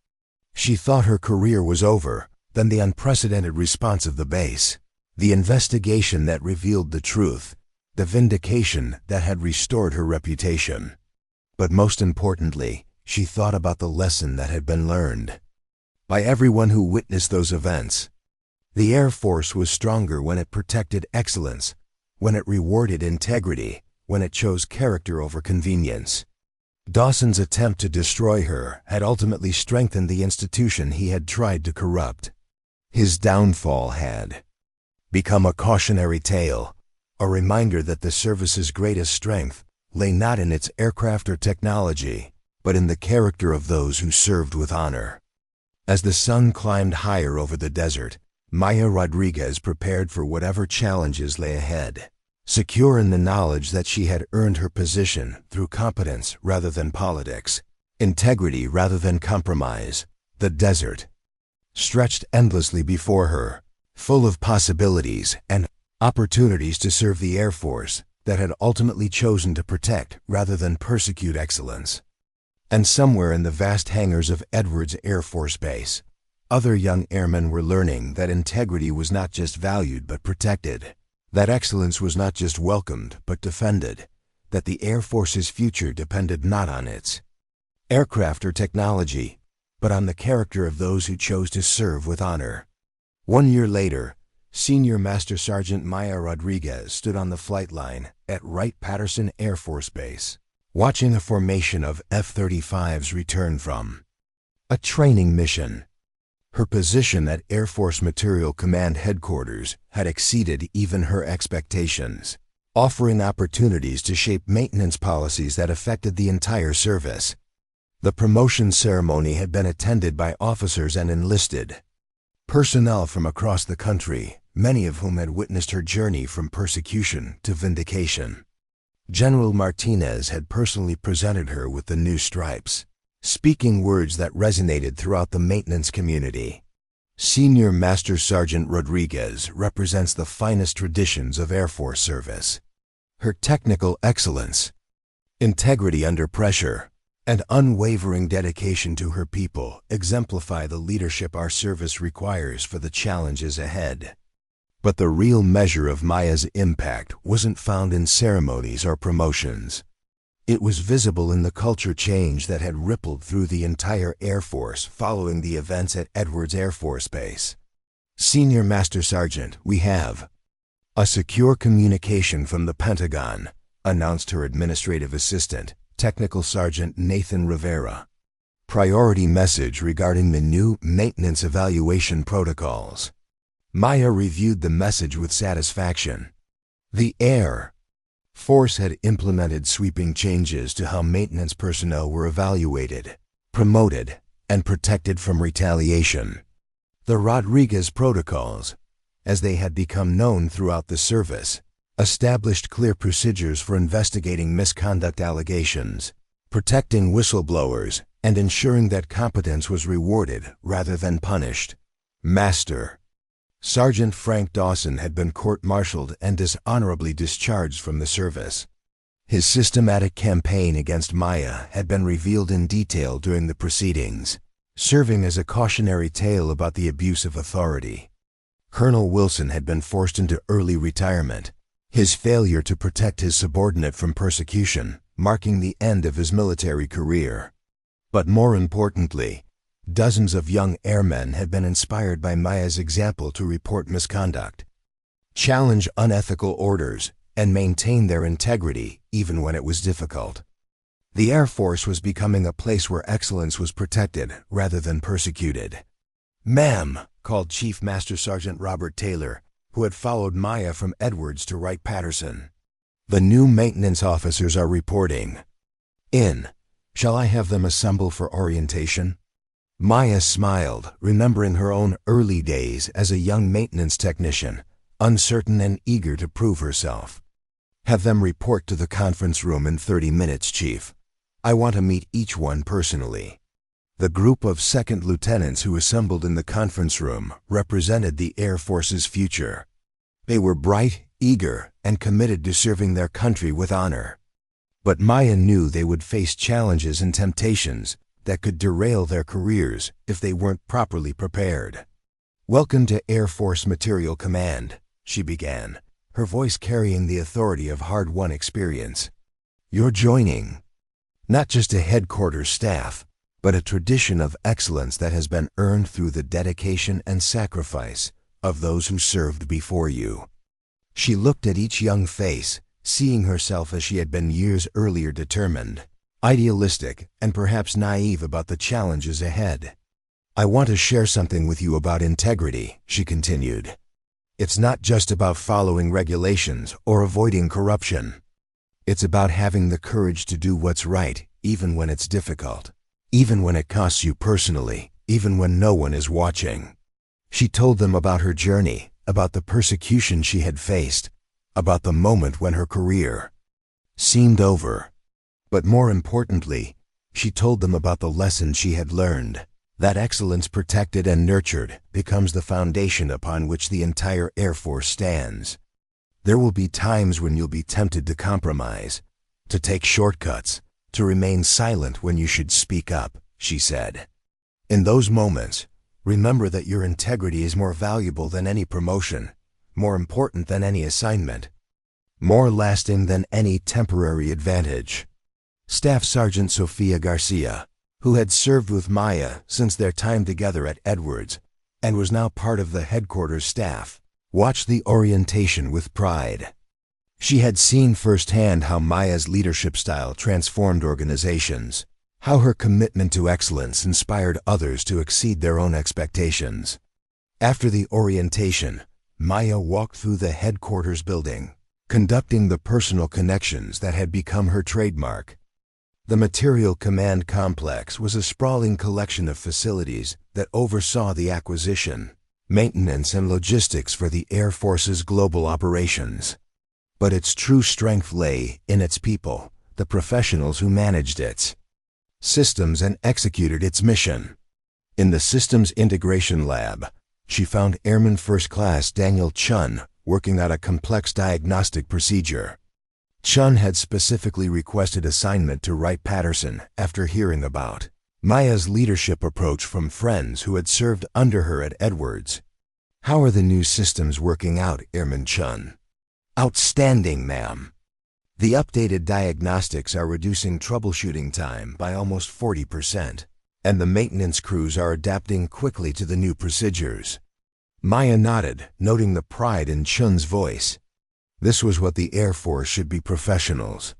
she thought her career was over, then the unprecedented response of the base. the investigation that revealed the truth, the vindication that had restored her reputation. But most importantly, she thought about the lesson that had been learned by everyone who witnessed those events. The Air Force was stronger when it protected excellence, when it rewarded integrity, when it chose character over convenience. Dawson's attempt to destroy her had ultimately strengthened the institution he had tried to corrupt. His downfall had become a cautionary tale, a reminder that the service's greatest strength lay not in its aircraft or technology, but in the character of those who served with honor. As the sun climbed higher over the desert, Maya Rodriguez prepared for whatever challenges lay ahead, secure in the knowledge that she had earned her position through competence rather than politics, integrity rather than compromise. The desert stretched endlessly before her, full of possibilities and opportunities to serve the Air Force that had ultimately chosen to protect rather than persecute excellence. And somewhere in the vast hangars of Edwards Air Force Base, other young airmen were learning that integrity was not just valued but protected, that excellence was not just welcomed but defended, that the Air Force's future depended not on its aircraft or technology, but on the character of those who chose to serve with honor. 1 year later, Senior Master Sergeant Maya Rodriguez stood on the flight line at Wright-Patterson Air Force Base, watching the formation of F-35s return from a training mission. Her position at Air Force Material Command Headquarters had exceeded even her expectations, offering opportunities to shape maintenance policies that affected the entire service. The promotion ceremony had been attended by officers and enlisted personnel from across the country, many of whom had witnessed her journey from persecution to vindication. General Martinez had personally presented her with the new stripes, speaking words that resonated throughout the maintenance community. Senior Master Sergeant Rodriguez represents the finest traditions of Air Force service. Her technical excellence, integrity under pressure, and unwavering dedication to her people exemplify the leadership our service requires for the challenges ahead. But the real measure of Maya's impact wasn't found in ceremonies or promotions. It was visible in the culture change that had rippled through the entire Air Force following the events at Edwards Air Force Base. Senior Master Sergeant, we have a secure communication from the Pentagon, announced her administrative assistant, Technical Sergeant Nathan Rivera. Priority message regarding the new maintenance evaluation protocols. Maya reviewed the message with satisfaction. The Air Force had implemented sweeping changes to how maintenance personnel were evaluated, promoted, and protected from retaliation. The Rodriguez protocols, as they had become known throughout the service, established clear procedures for investigating misconduct allegations, protecting whistleblowers, and ensuring that competence was rewarded rather than punished. Master Sergeant Frank Dawson had been court-martialed and dishonorably discharged from the service. His systematic campaign against Maya had been revealed in detail during the proceedings, serving as a cautionary tale about the abuse of authority. Colonel Wilson had been forced into early retirement, his failure to protect his subordinate from persecution marking the end of his military career. But more importantly, dozens of young airmen had been inspired by Maya's example to report misconduct, challenge unethical orders, and maintain their integrity even when it was difficult. The Air Force was becoming a place where excellence was protected rather than persecuted. "Ma'am," called Chief Master Sergeant Robert Taylor, who had followed Maya from Edwards to Wright-Patterson. "The new maintenance officers are reporting in. Shall I have them assemble for orientation?" Maya smiled, remembering her own early days as a young maintenance technician, uncertain and eager to prove herself. "Have them report to the conference room in 30 minutes, Chief. I want to meet each one personally." The group of second lieutenants who assembled in the conference room represented the Air Force's future. They were bright, eager, and committed to serving their country with honor. But Maya knew they would face challenges and temptations that could derail their careers if they weren't properly prepared. "Welcome to Air Force Material Command," she began, her voice carrying the authority of hard-won experience. "You're joining not just a headquarters staff, but a tradition of excellence that has been earned through the dedication and sacrifice of those who served before you." She looked at each young face, seeing herself as she had been years earlier, determined, idealistic, and perhaps naive about the challenges ahead. "I want to share something with you about integrity," she continued. "It's not just about following regulations or avoiding corruption. It's about having the courage to do what's right, even when it's difficult, even when it costs you personally, even when no one is watching." She told them about her journey, about the persecution she had faced, about the moment when her career seemed over. But more importantly, she told them about the lesson she had learned, that excellence protected and nurtured becomes the foundation upon which the entire Air Force stands. "There will be times when you'll be tempted to compromise, to take shortcuts, to remain silent when you should speak up," she said. "In those moments, remember that your integrity is more valuable than any promotion, more important than any assignment, more lasting than any temporary advantage." Staff Sergeant Sofia Garcia, who had served with Maya since their time together at Edwards and was now part of the headquarters staff, watched the orientation with pride. She had seen firsthand how Maya's leadership style transformed organizations, how her commitment to excellence inspired others to exceed their own expectations. After the orientation, Maya walked through the headquarters building, conducting the personal connections that had become her trademark. The Material Command Complex was a sprawling collection of facilities that oversaw the acquisition, maintenance, and logistics for the Air Force's global operations. But its true strength lay in its people, the professionals who managed its systems and executed its mission. In the Systems Integration Lab, she found Airman First Class Daniel Chun working out a complex diagnostic procedure. Chun had specifically requested assignment to Wright-Patterson after hearing about Maya's leadership approach from friends who had served under her at Edwards. "How are the new systems working out, Airman Chun?" "Outstanding, ma'am. The updated diagnostics are reducing troubleshooting time by almost 40%, and the maintenance crews are adapting quickly to the new procedures." Maya nodded, noting the pride in Chun's voice. This was what the Air Force should be: professionals,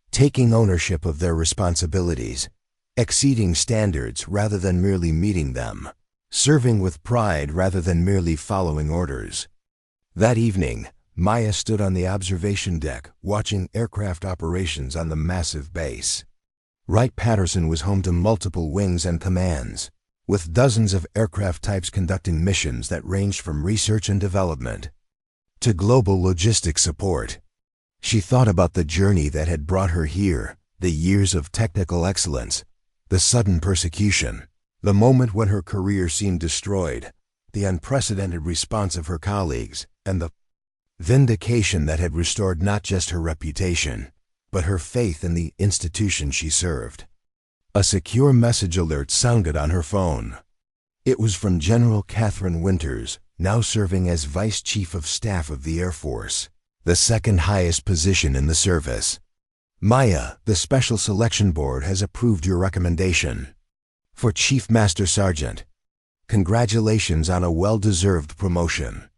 taking ownership of their responsibilities, exceeding standards rather than merely meeting them, serving with pride rather than merely following orders. That evening, Maya stood on the observation deck watching aircraft operations on the massive base. Wright-Patterson was home to multiple wings and commands, with dozens of aircraft types conducting missions that ranged from research and development to global logistics support. She thought about the journey that had brought her here, the years of technical excellence, the sudden persecution, the moment when her career seemed destroyed, the unprecedented response of her colleagues, and the vindication that had restored not just her reputation, but her faith in the institution she served. A secure message alert sounded on her phone. It was from General Catherine Winters, now serving as Vice Chief of Staff of the Air Force, the second highest position in the service. "Maya, the Special Selection Board has approved your recommendation for Chief Master Sergeant. Congratulations on a well-deserved promotion.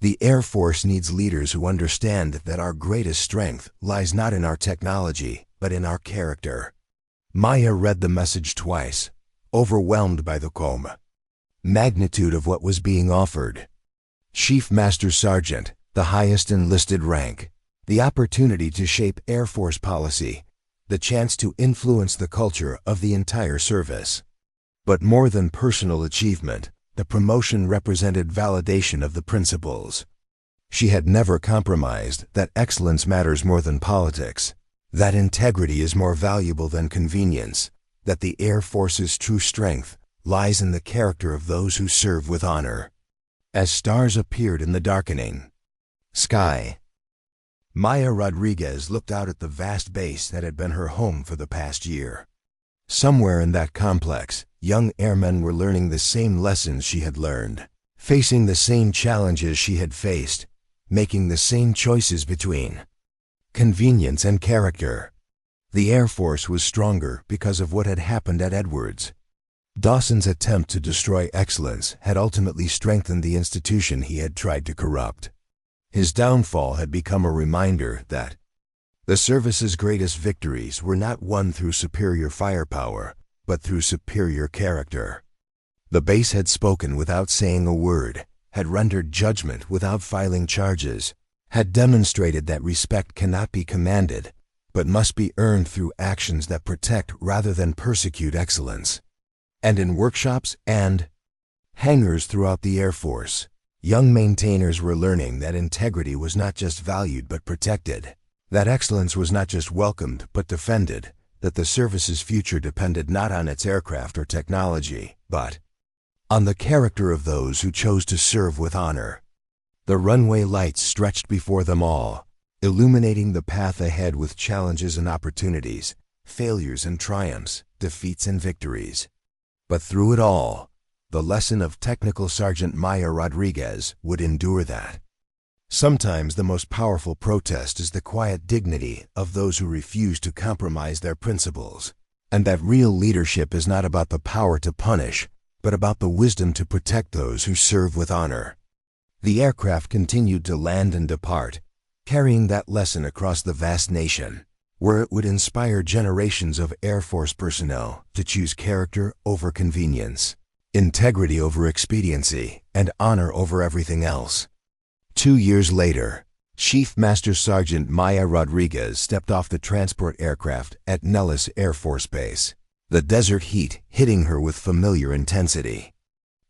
The Air Force needs leaders who understand that our greatest strength lies not in our technology, but in our character." Maya read the message twice, overwhelmed by the magnitude of what was being offered. Chief Master Sergeant, the highest enlisted rank, the opportunity to shape Air Force policy, the chance to influence the culture of the entire service. But more than personal achievement, the promotion represented validation of the principles she had never compromised: that excellence matters more than politics, that integrity is more valuable than convenience, that the Air Force's true strength lies in the character of those who serve with honor. As stars appeared in the darkening sky, Maya Rodriguez looked out at the vast base that had been her home for the past year. Somewhere in that complex, young airmen were learning the same lessons she had learned, facing the same challenges she had faced, making the same choices between convenience and character. The Air Force was stronger because of what had happened at Edwards. Dawson's attempt to destroy excellence had ultimately strengthened the institution he had tried to corrupt. His downfall had become a reminder that the service's greatest victories were not won through superior firepower, but through superior character. The base had spoken without saying a word, had rendered judgment without filing charges, had demonstrated that respect cannot be commanded, but must be earned through actions that protect rather than persecute excellence. And in workshops and hangars throughout the Air Force, young maintainers were learning that integrity was not just valued but protected, that excellence was not just welcomed but defended, that the service's future depended not on its aircraft or technology, but on the character of those who chose to serve with honor. The runway lights stretched before them all, illuminating the path ahead with challenges and opportunities, failures and triumphs, defeats and victories. But through it all, the lesson of Technical Sergeant Maya Rodriguez would endure that sometimes the most powerful protest is the quiet dignity of those who refuse to compromise their principles, and that real leadership is not about the power to punish, but about the wisdom to protect those who serve with honor. The aircraft continued to land and depart, carrying that lesson across the vast nation, where it would inspire generations of Air Force personnel to choose character over convenience, integrity over expediency, and honor over everything else. 2 years later, Chief Master Sergeant Maya Rodriguez stepped off the transport aircraft at Nellis Air Force Base, the desert heat hitting her with familiar intensity.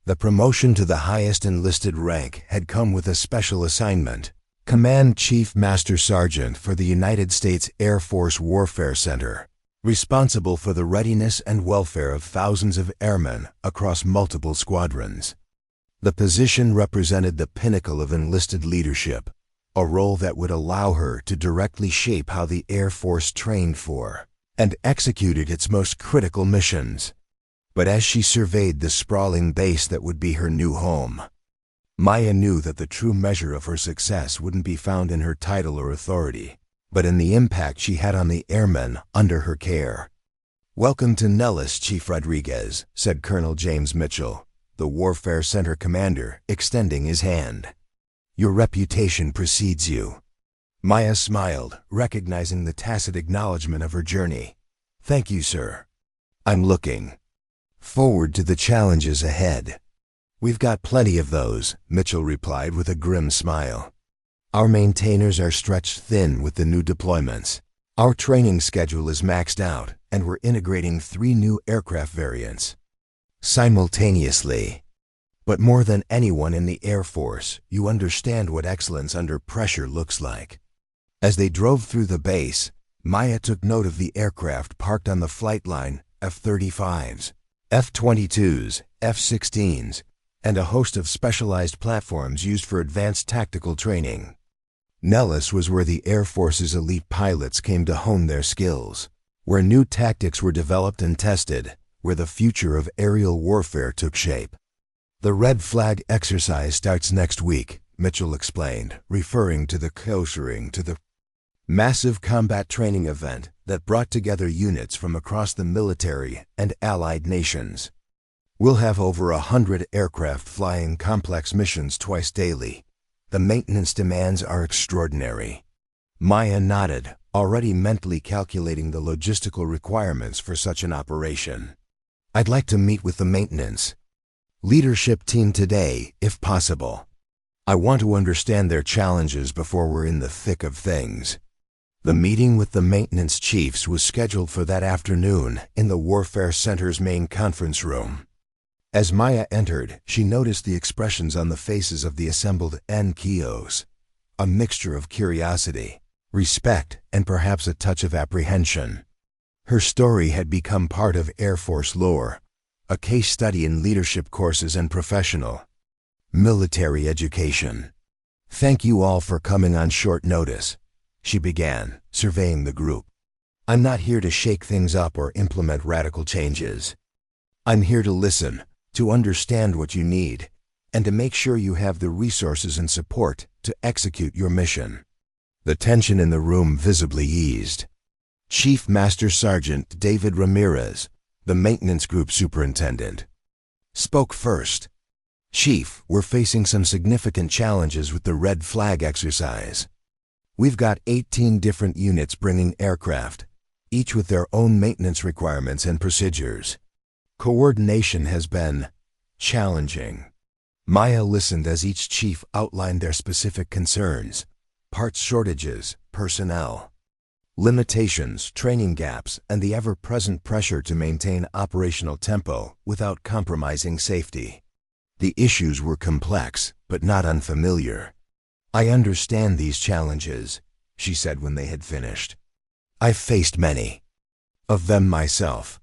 The promotion to the highest enlisted rank had come with a special assignment: Command Chief Master Sergeant for the United States Air Force Warfare Center, responsible for the readiness and welfare of thousands of airmen across multiple squadrons. The position represented the pinnacle of enlisted leadership, a role that would allow her to directly shape how the Air Force trained for and executed its most critical missions. But as she surveyed the sprawling base that would be her new home, Maya knew that the true measure of her success wouldn't be found in her title or authority, but in the impact she had on the airmen under her care. "Welcome to Nellis, Chief Rodriguez," said Colonel James Mitchell, the Warfare Center commander, extending his hand. "Your reputation precedes you." Maya smiled, recognizing the tacit acknowledgement of her journey. "Thank you, sir. I'm looking forward to the challenges ahead." "We've got plenty of those," Mitchell replied with a grim smile. "Our maintainers are stretched thin with the new deployments. Our training schedule is maxed out, and we're integrating 3 new aircraft variants simultaneously. But more than anyone in the Air Force, you understand what excellence under pressure looks like." As they drove through the base, Maya took note of the aircraft parked on the flight line: F-35s, F-22s, F-16s, and a host of specialized platforms used for advanced tactical training. Nellis was where the Air Force's elite pilots came to hone their skills, where new tactics were developed and tested, where the future of aerial warfare took shape. "The Red Flag exercise starts next week," Mitchell explained, referring to the massive combat training event that brought together units from across the military and allied nations. "We'll have over 100 aircraft flying complex missions twice daily. The maintenance demands are extraordinary." Maya nodded, already mentally calculating the logistical requirements for such an operation. "I'd like to meet with the maintenance leadership team today, if possible. I want to understand their challenges before we're in the thick of things." The meeting with the maintenance chiefs was scheduled for that afternoon in the Warfare Center's main conference room. As Maya entered, she noticed the expressions on the faces of the assembled NCOs, a mixture of curiosity, respect, and perhaps a touch of apprehension. Her story had become part of Air Force lore, a case study in leadership courses and professional military education. "Thank you all for coming on short notice," she began, surveying the group. "I'm not here to shake things up or implement radical changes. I'm here to listen, to understand what you need, and to make sure you have the resources and support to execute your mission. The tension in the room visibly eased. Chief Master Sergeant David Ramirez, the maintenance group superintendent, spoke first. "Chief, we're facing some significant challenges with the red flag exercise. We've got 18 different units bringing aircraft, each with their own maintenance requirements and procedures. Coordination has been challenging." Maya listened as each chief outlined their specific concerns: parts shortages, personnel limitations, training gaps, and the ever-present pressure to maintain operational tempo without compromising safety. The issues were complex, but not unfamiliar. "I understand these challenges," she said when they had finished. "I've faced many of them myself.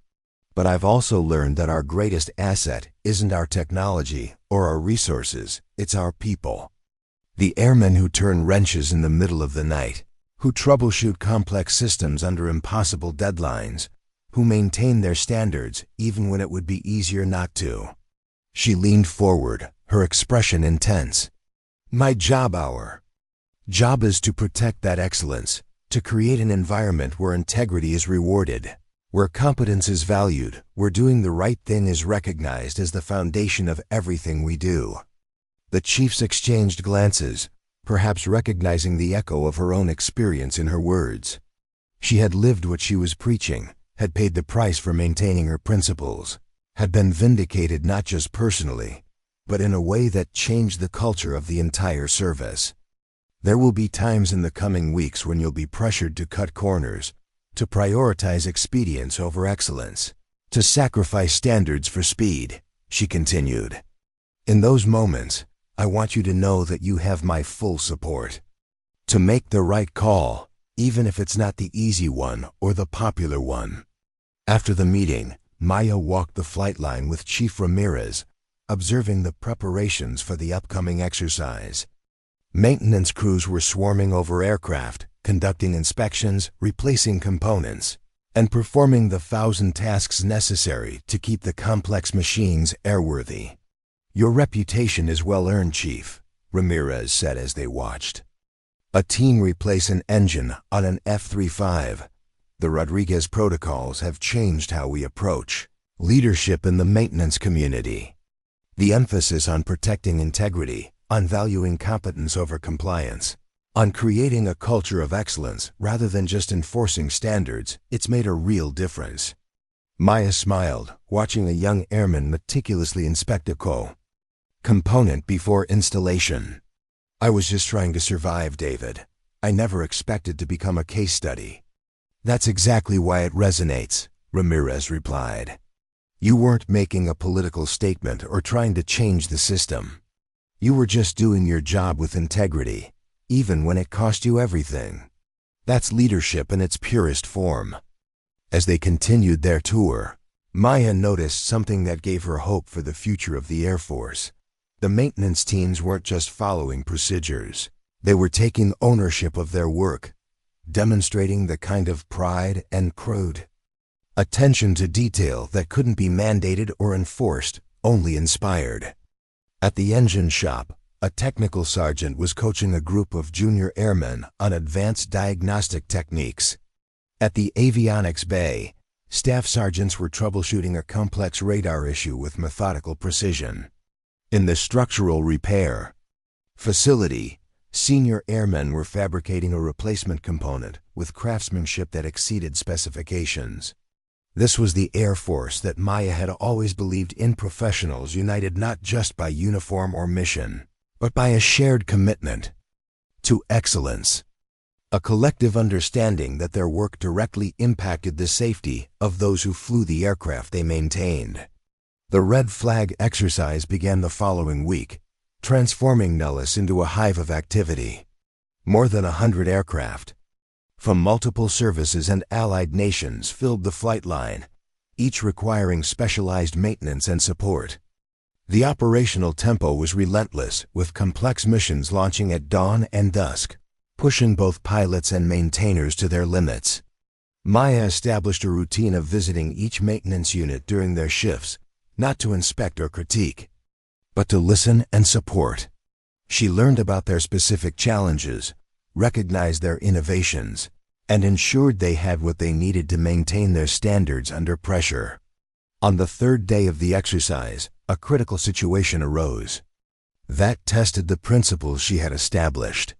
But I've also learned that our greatest asset isn't our technology or our resources, it's our people. The airmen who turn wrenches in the middle of the night, who troubleshoot complex systems under impossible deadlines, who maintain their standards even when it would be easier not to." She leaned forward, her expression intense. "My job is to protect that excellence, to create an environment where integrity is rewarded, where competence is valued, where doing the right thing is recognized as the foundation of everything we do." The chiefs exchanged glances, perhaps recognizing the echo of her own experience in her words. She had lived what she was preaching, had paid the price for maintaining her principles, had been vindicated not just personally, but in a way that changed the culture of the entire service. "There will be times in the coming weeks when you'll be pressured to cut corners, to prioritize expedience over excellence, to sacrifice standards for speed," she continued. "In those moments, I want you to know that you have my full support. To make the right call, even if it's not the easy one or the popular one." After the meeting, Maya walked the flight line with Chief Ramirez, observing the preparations for the upcoming exercise. Maintenance crews were swarming over aircraft, conducting inspections, replacing components, and performing the 1,000 tasks necessary to keep the complex machines airworthy. "Your reputation is well earned, Chief," Ramirez said as they watched. "A team replace an engine on an F-35. The Rodriguez protocols have changed how we approach leadership in the maintenance community. The emphasis on protecting integrity, on valuing competence over compliance, on creating a culture of excellence rather than just enforcing standards, it's made a real difference." Maya smiled, watching a young airman meticulously inspect a component before installation. "I was just trying to survive, David. I never expected to become a case study." "That's exactly why it resonates," Ramirez replied. "You weren't making a political statement or trying to change the system. You were just doing your job with integrity, even when it cost you everything. That's leadership in its purest form." As they continued their tour, Maya noticed something that gave her hope for the future of the Air Force. The maintenance teams weren't just following procedures. They were taking ownership of their work, demonstrating the kind of pride and crude attention to detail that couldn't be mandated or enforced, only inspired. At the engine shop, a technical sergeant was coaching a group of junior airmen on advanced diagnostic techniques. At the avionics bay, staff sergeants were troubleshooting a complex radar issue with methodical precision. In the structural repair facility, senior airmen were fabricating a replacement component with craftsmanship that exceeded specifications. This was the Air Force that Maya had always believed in: professionals united not just by uniform or mission, but by a shared commitment to excellence, a collective understanding that their work directly impacted the safety of those who flew the aircraft they maintained. The red flag exercise began the following week, transforming Nellis into a hive of activity. More than 100 aircraft from multiple services and allied nations filled the flight line, each requiring specialized maintenance and support. The operational tempo was relentless, with complex missions launching at dawn and dusk, pushing both pilots and maintainers to their limits. Maya established a routine of visiting each maintenance unit during their shifts, not to inspect or critique, but to listen and support. She learned about their specific challenges, recognized their innovations, and ensured they had what they needed to maintain their standards under pressure. On the third day of the exercise, a critical situation arose. That tested the principles she had established.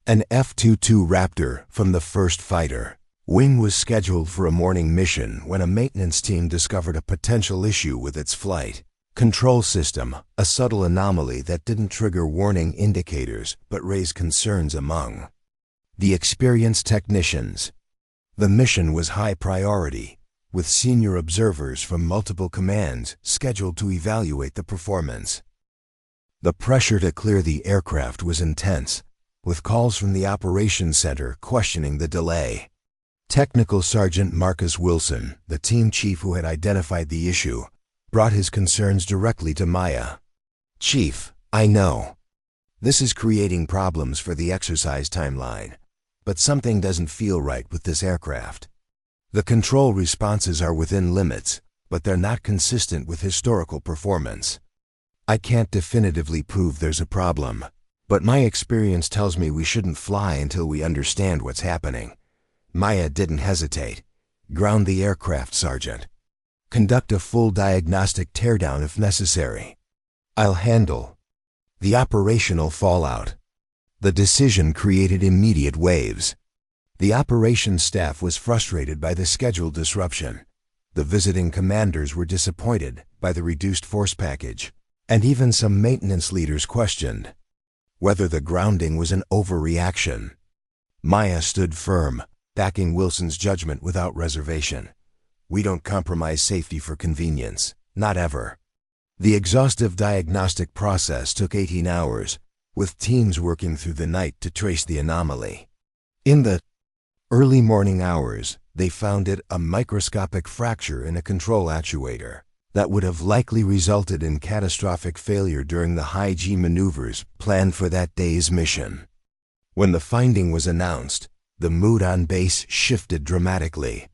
An F-22 Raptor from the 1st Fighter Wing was scheduled for a morning mission when a maintenance team discovered a potential issue with its flight control system, a subtle anomaly that didn't trigger warning indicators but raised concerns among the experienced technicians. The mission was high priority, with senior observers from multiple commands scheduled to evaluate the performance. The pressure to clear the aircraft was intense, with calls from the operations center questioning the delay. Technical Sergeant Marcus Wilson, the team chief who had identified the issue, brought his concerns directly to Maya. "Chief, I know this is creating problems for the exercise timeline, but something doesn't feel right with this aircraft. The control responses are within limits, but they're not consistent with historical performance. I can't definitively prove there's a problem, but my experience tells me we shouldn't fly until we understand what's happening." Maya didn't hesitate. "Ground the aircraft, Sergeant. Conduct a full diagnostic teardown if necessary. I'll handle the operational fallout." The decision created immediate waves. The operations staff was frustrated by the schedule disruption. The visiting commanders were disappointed by the reduced force package, and even some maintenance leaders questioned whether the grounding was an overreaction. Maya stood firm, backing Wilson's judgment without reservation. "We don't compromise safety for convenience, not ever." The exhaustive diagnostic process took 18 hours, with teams working through the night to trace the anomaly. In the early morning hours, they found it a microscopic fracture in a control actuator that would have likely resulted in catastrophic failure during the high-G maneuvers planned for that day's mission. When the finding was announced, the mood on base shifted dramatically.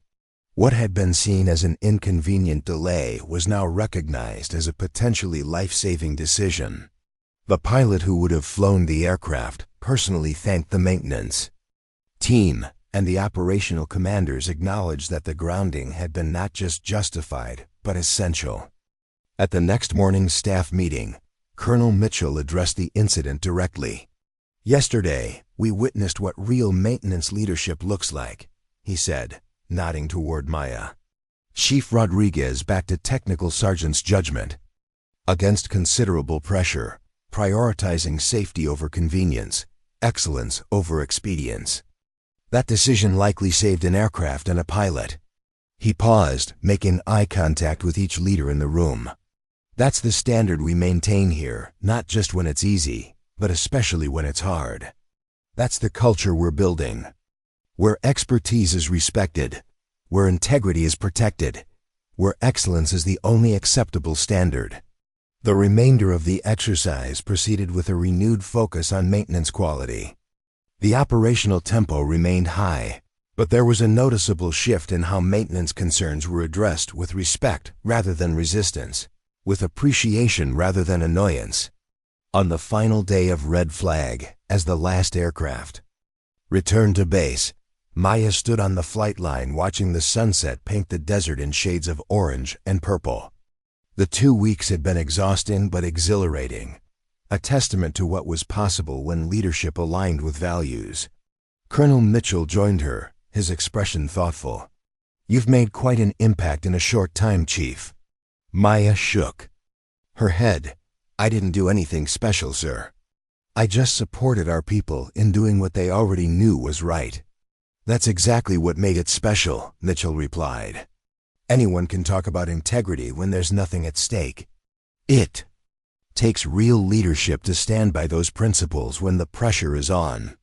What had been seen as an inconvenient delay was now recognized as a potentially life-saving decision. The pilot who would have flown the aircraft personally thanked the maintenance team, and the operational commanders acknowledged that the grounding had been not just justified, but essential. At the next morning's staff meeting, Colonel Mitchell addressed the incident directly. "Yesterday, we witnessed what real maintenance leadership looks like," he said, nodding toward Maya. Chief Rodriguez backed a technical sergeant's judgment. Against considerable pressure, prioritizing safety over convenience, excellence over expedience. That decision likely saved an aircraft and a pilot. He paused, making eye contact with each leader in the room. "That's the standard we maintain here, not just when it's easy, but especially when it's hard. That's the culture we're building, where expertise is respected, where integrity is protected, where excellence is the only acceptable standard." The remainder of the exercise proceeded with a renewed focus on maintenance quality. The operational tempo remained high, but there was a noticeable shift in how maintenance concerns were addressed, with respect rather than resistance, with appreciation rather than annoyance. On the final day of Red Flag, as the last aircraft returned to base, Maya stood on the flight line watching the sunset paint the desert in shades of orange and purple. The 2 weeks had been exhausting but exhilarating, a testament to what was possible when leadership aligned with values. Colonel Mitchell joined her, his expression thoughtful. "You've made quite an impact in a short time, Chief." Maya shook her head. "I didn't do anything special, sir. I just supported our people in doing what they already knew was right." "That's exactly what made it special," Mitchell replied. "Anyone can talk about integrity when there's nothing at stake. It takes real leadership to stand by those principles when the pressure is on."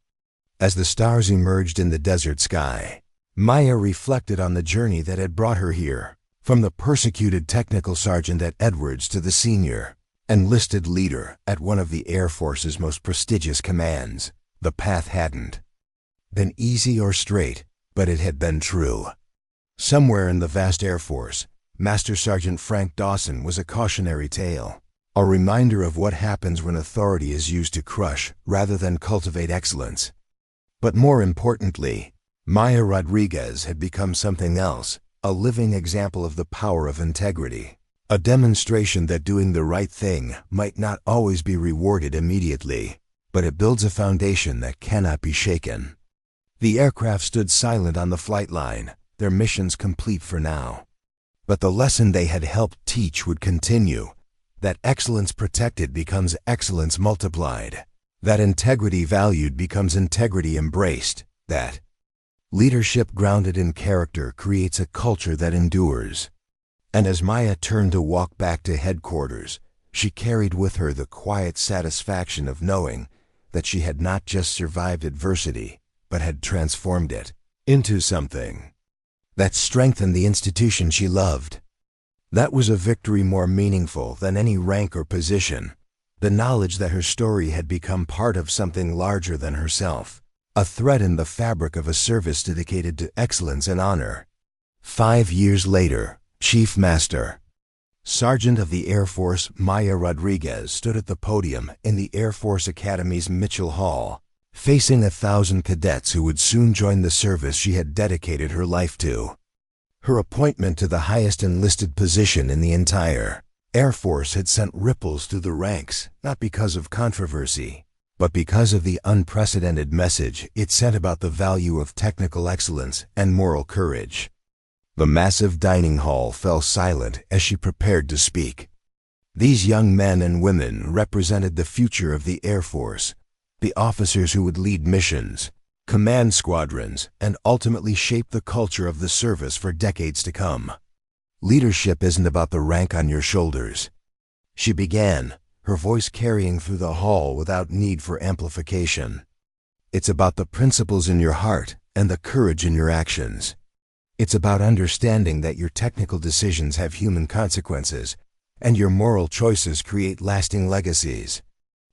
As the stars emerged in the desert sky, Maya reflected on the journey that had brought her here, from the persecuted technical sergeant at Edwards to the senior, enlisted leader at one of the Air Force's most prestigious commands. The path hadn't been easy or straight, but it had been true. Somewhere in the vast Air Force, Master Sergeant Frank Dawson was a cautionary tale. A reminder of what happens when authority is used to crush rather than cultivate excellence. But more importantly, Maya Rodriguez had become something else, a living example of the power of integrity, a demonstration that doing the right thing might not always be rewarded immediately, but it builds a foundation that cannot be shaken. The aircraft stood silent on the flight line, their missions complete for now. But the lesson they had helped teach would continue, that excellence protected becomes excellence multiplied, that integrity valued becomes integrity embraced, that leadership grounded in character creates a culture that endures. And as Maya turned to walk back to headquarters, she carried with her the quiet satisfaction of knowing that she had not just survived adversity, but had transformed it into something that strengthened the institution she loved. That was a victory more meaningful than any rank or position, the knowledge that her story had become part of something larger than herself, a thread in the fabric of a service dedicated to excellence and honor. 5 years later, Chief Master Sergeant of the Air Force Maya Rodriguez stood at the podium in the Air Force Academy's Mitchell Hall, facing 1,000 cadets who would soon join the service she had dedicated her life to. Her appointment to the highest enlisted position in the entire Air Force had sent ripples through the ranks, not because of controversy, but because of the unprecedented message it sent about the value of technical excellence and moral courage. The massive dining hall fell silent as she prepared to speak. These young men and women represented the future of the Air Force, the officers who would lead missions, command squadrons, and ultimately shape the culture of the service for decades to come. Leadership isn't about the rank on your shoulders. She began, her voice carrying through the hall without need for amplification. It's about the principles in your heart and the courage in your actions. It's about understanding that your technical decisions have human consequences, and your moral choices create lasting legacies.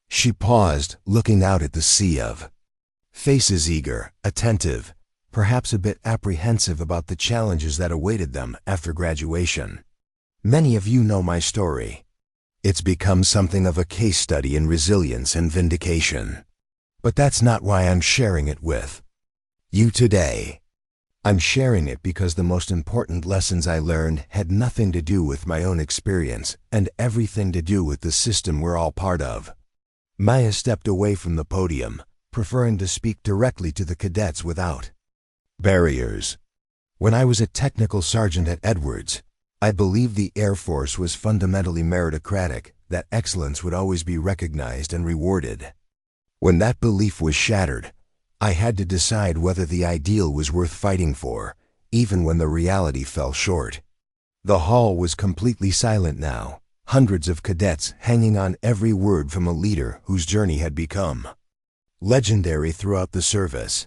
She paused, looking out at the sea of faces, eager, attentive, perhaps a bit apprehensive about the challenges that awaited them after graduation. Many of you know my story. It's become something of a case study in resilience and vindication. But that's not why I'm sharing it with you today. I'm sharing it because the most important lessons I learned had nothing to do with my own experience and everything to do with the system we're all part of. Maya stepped away from the podium, preferring to speak directly to the cadets without barriers. When I was a technical sergeant at Edwards, I believed the Air Force was fundamentally meritocratic, that excellence would always be recognized and rewarded. When that belief was shattered, I had to decide whether the ideal was worth fighting for, even when the reality fell short. The hall was completely silent now, hundreds of cadets hanging on every word from a leader whose journey had become legendary throughout the service.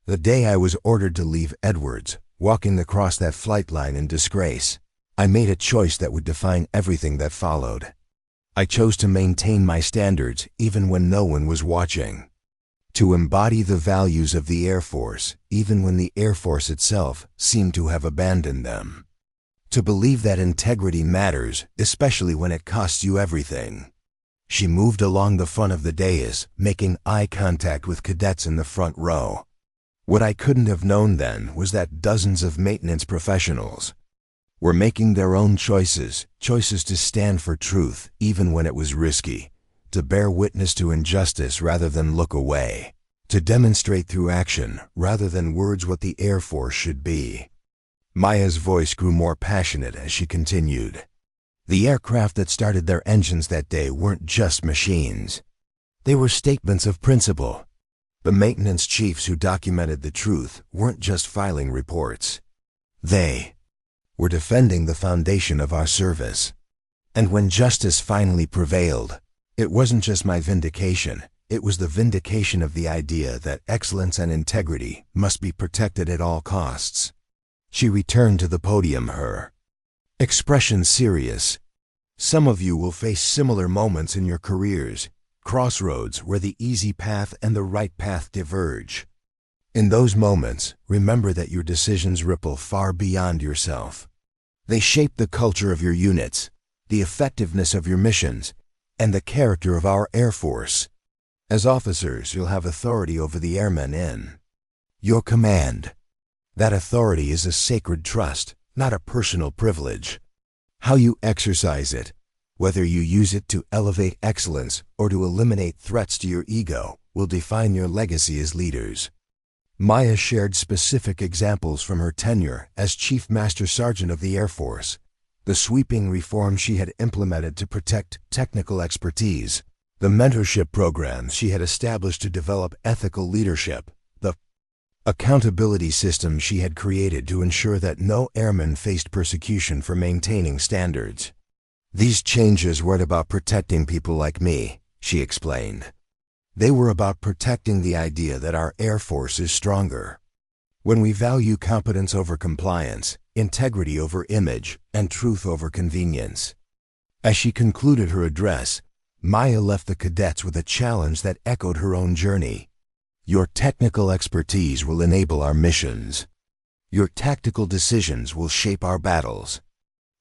The day I was ordered to leave Edwards, walking across that flight line in disgrace, I made a choice that would define everything that followed. I chose to maintain my standards even when no one was watching. To embody the values of the Air Force, even when the Air Force itself seemed to have abandoned them. To believe that integrity matters, especially when it costs you everything. She moved along the front of the dais, making eye contact with cadets in the front row. What I couldn't have known then was that dozens of maintenance professionals were making their own choices to stand for truth even when it was risky, to bear witness to injustice rather than look away, to demonstrate through action rather than words what the Air Force should be. Maya's voice grew more passionate as she continued. The aircraft that started their engines that day weren't just machines. They were statements of principle. The maintenance chiefs who documented the truth weren't just filing reports. They were defending the foundation of our service. And when justice finally prevailed, it wasn't just my vindication, it was the vindication of the idea that excellence and integrity must be protected at all costs. She returned to the podium, her expression serious. Some of you will face similar moments in your careers, crossroads where the easy path and the right path diverge. In those moments, remember that your decisions ripple far beyond yourself. They shape the culture of your units, the effectiveness of your missions, and the character of our Air Force. As officers, you'll have authority over the airmen in your command. That authority is a sacred trust, not a personal privilege. How you exercise it, whether you use it to elevate excellence or to eliminate threats to your ego, will define your legacy as leaders. Maya shared specific examples from her tenure as Chief Master Sergeant of the Air Force, the sweeping reforms she had implemented to protect technical expertise, the mentorship programs she had established to develop ethical leadership, the accountability system she had created to ensure that no airman faced persecution for maintaining standards. These changes weren't about protecting people like me, she explained. They were about protecting the idea that our Air Force is stronger. When we value competence over compliance, integrity over image, and truth over convenience. As she concluded her address, Maya left the cadets with a challenge that echoed her own journey. Your technical expertise will enable our missions. Your tactical decisions will shape our battles.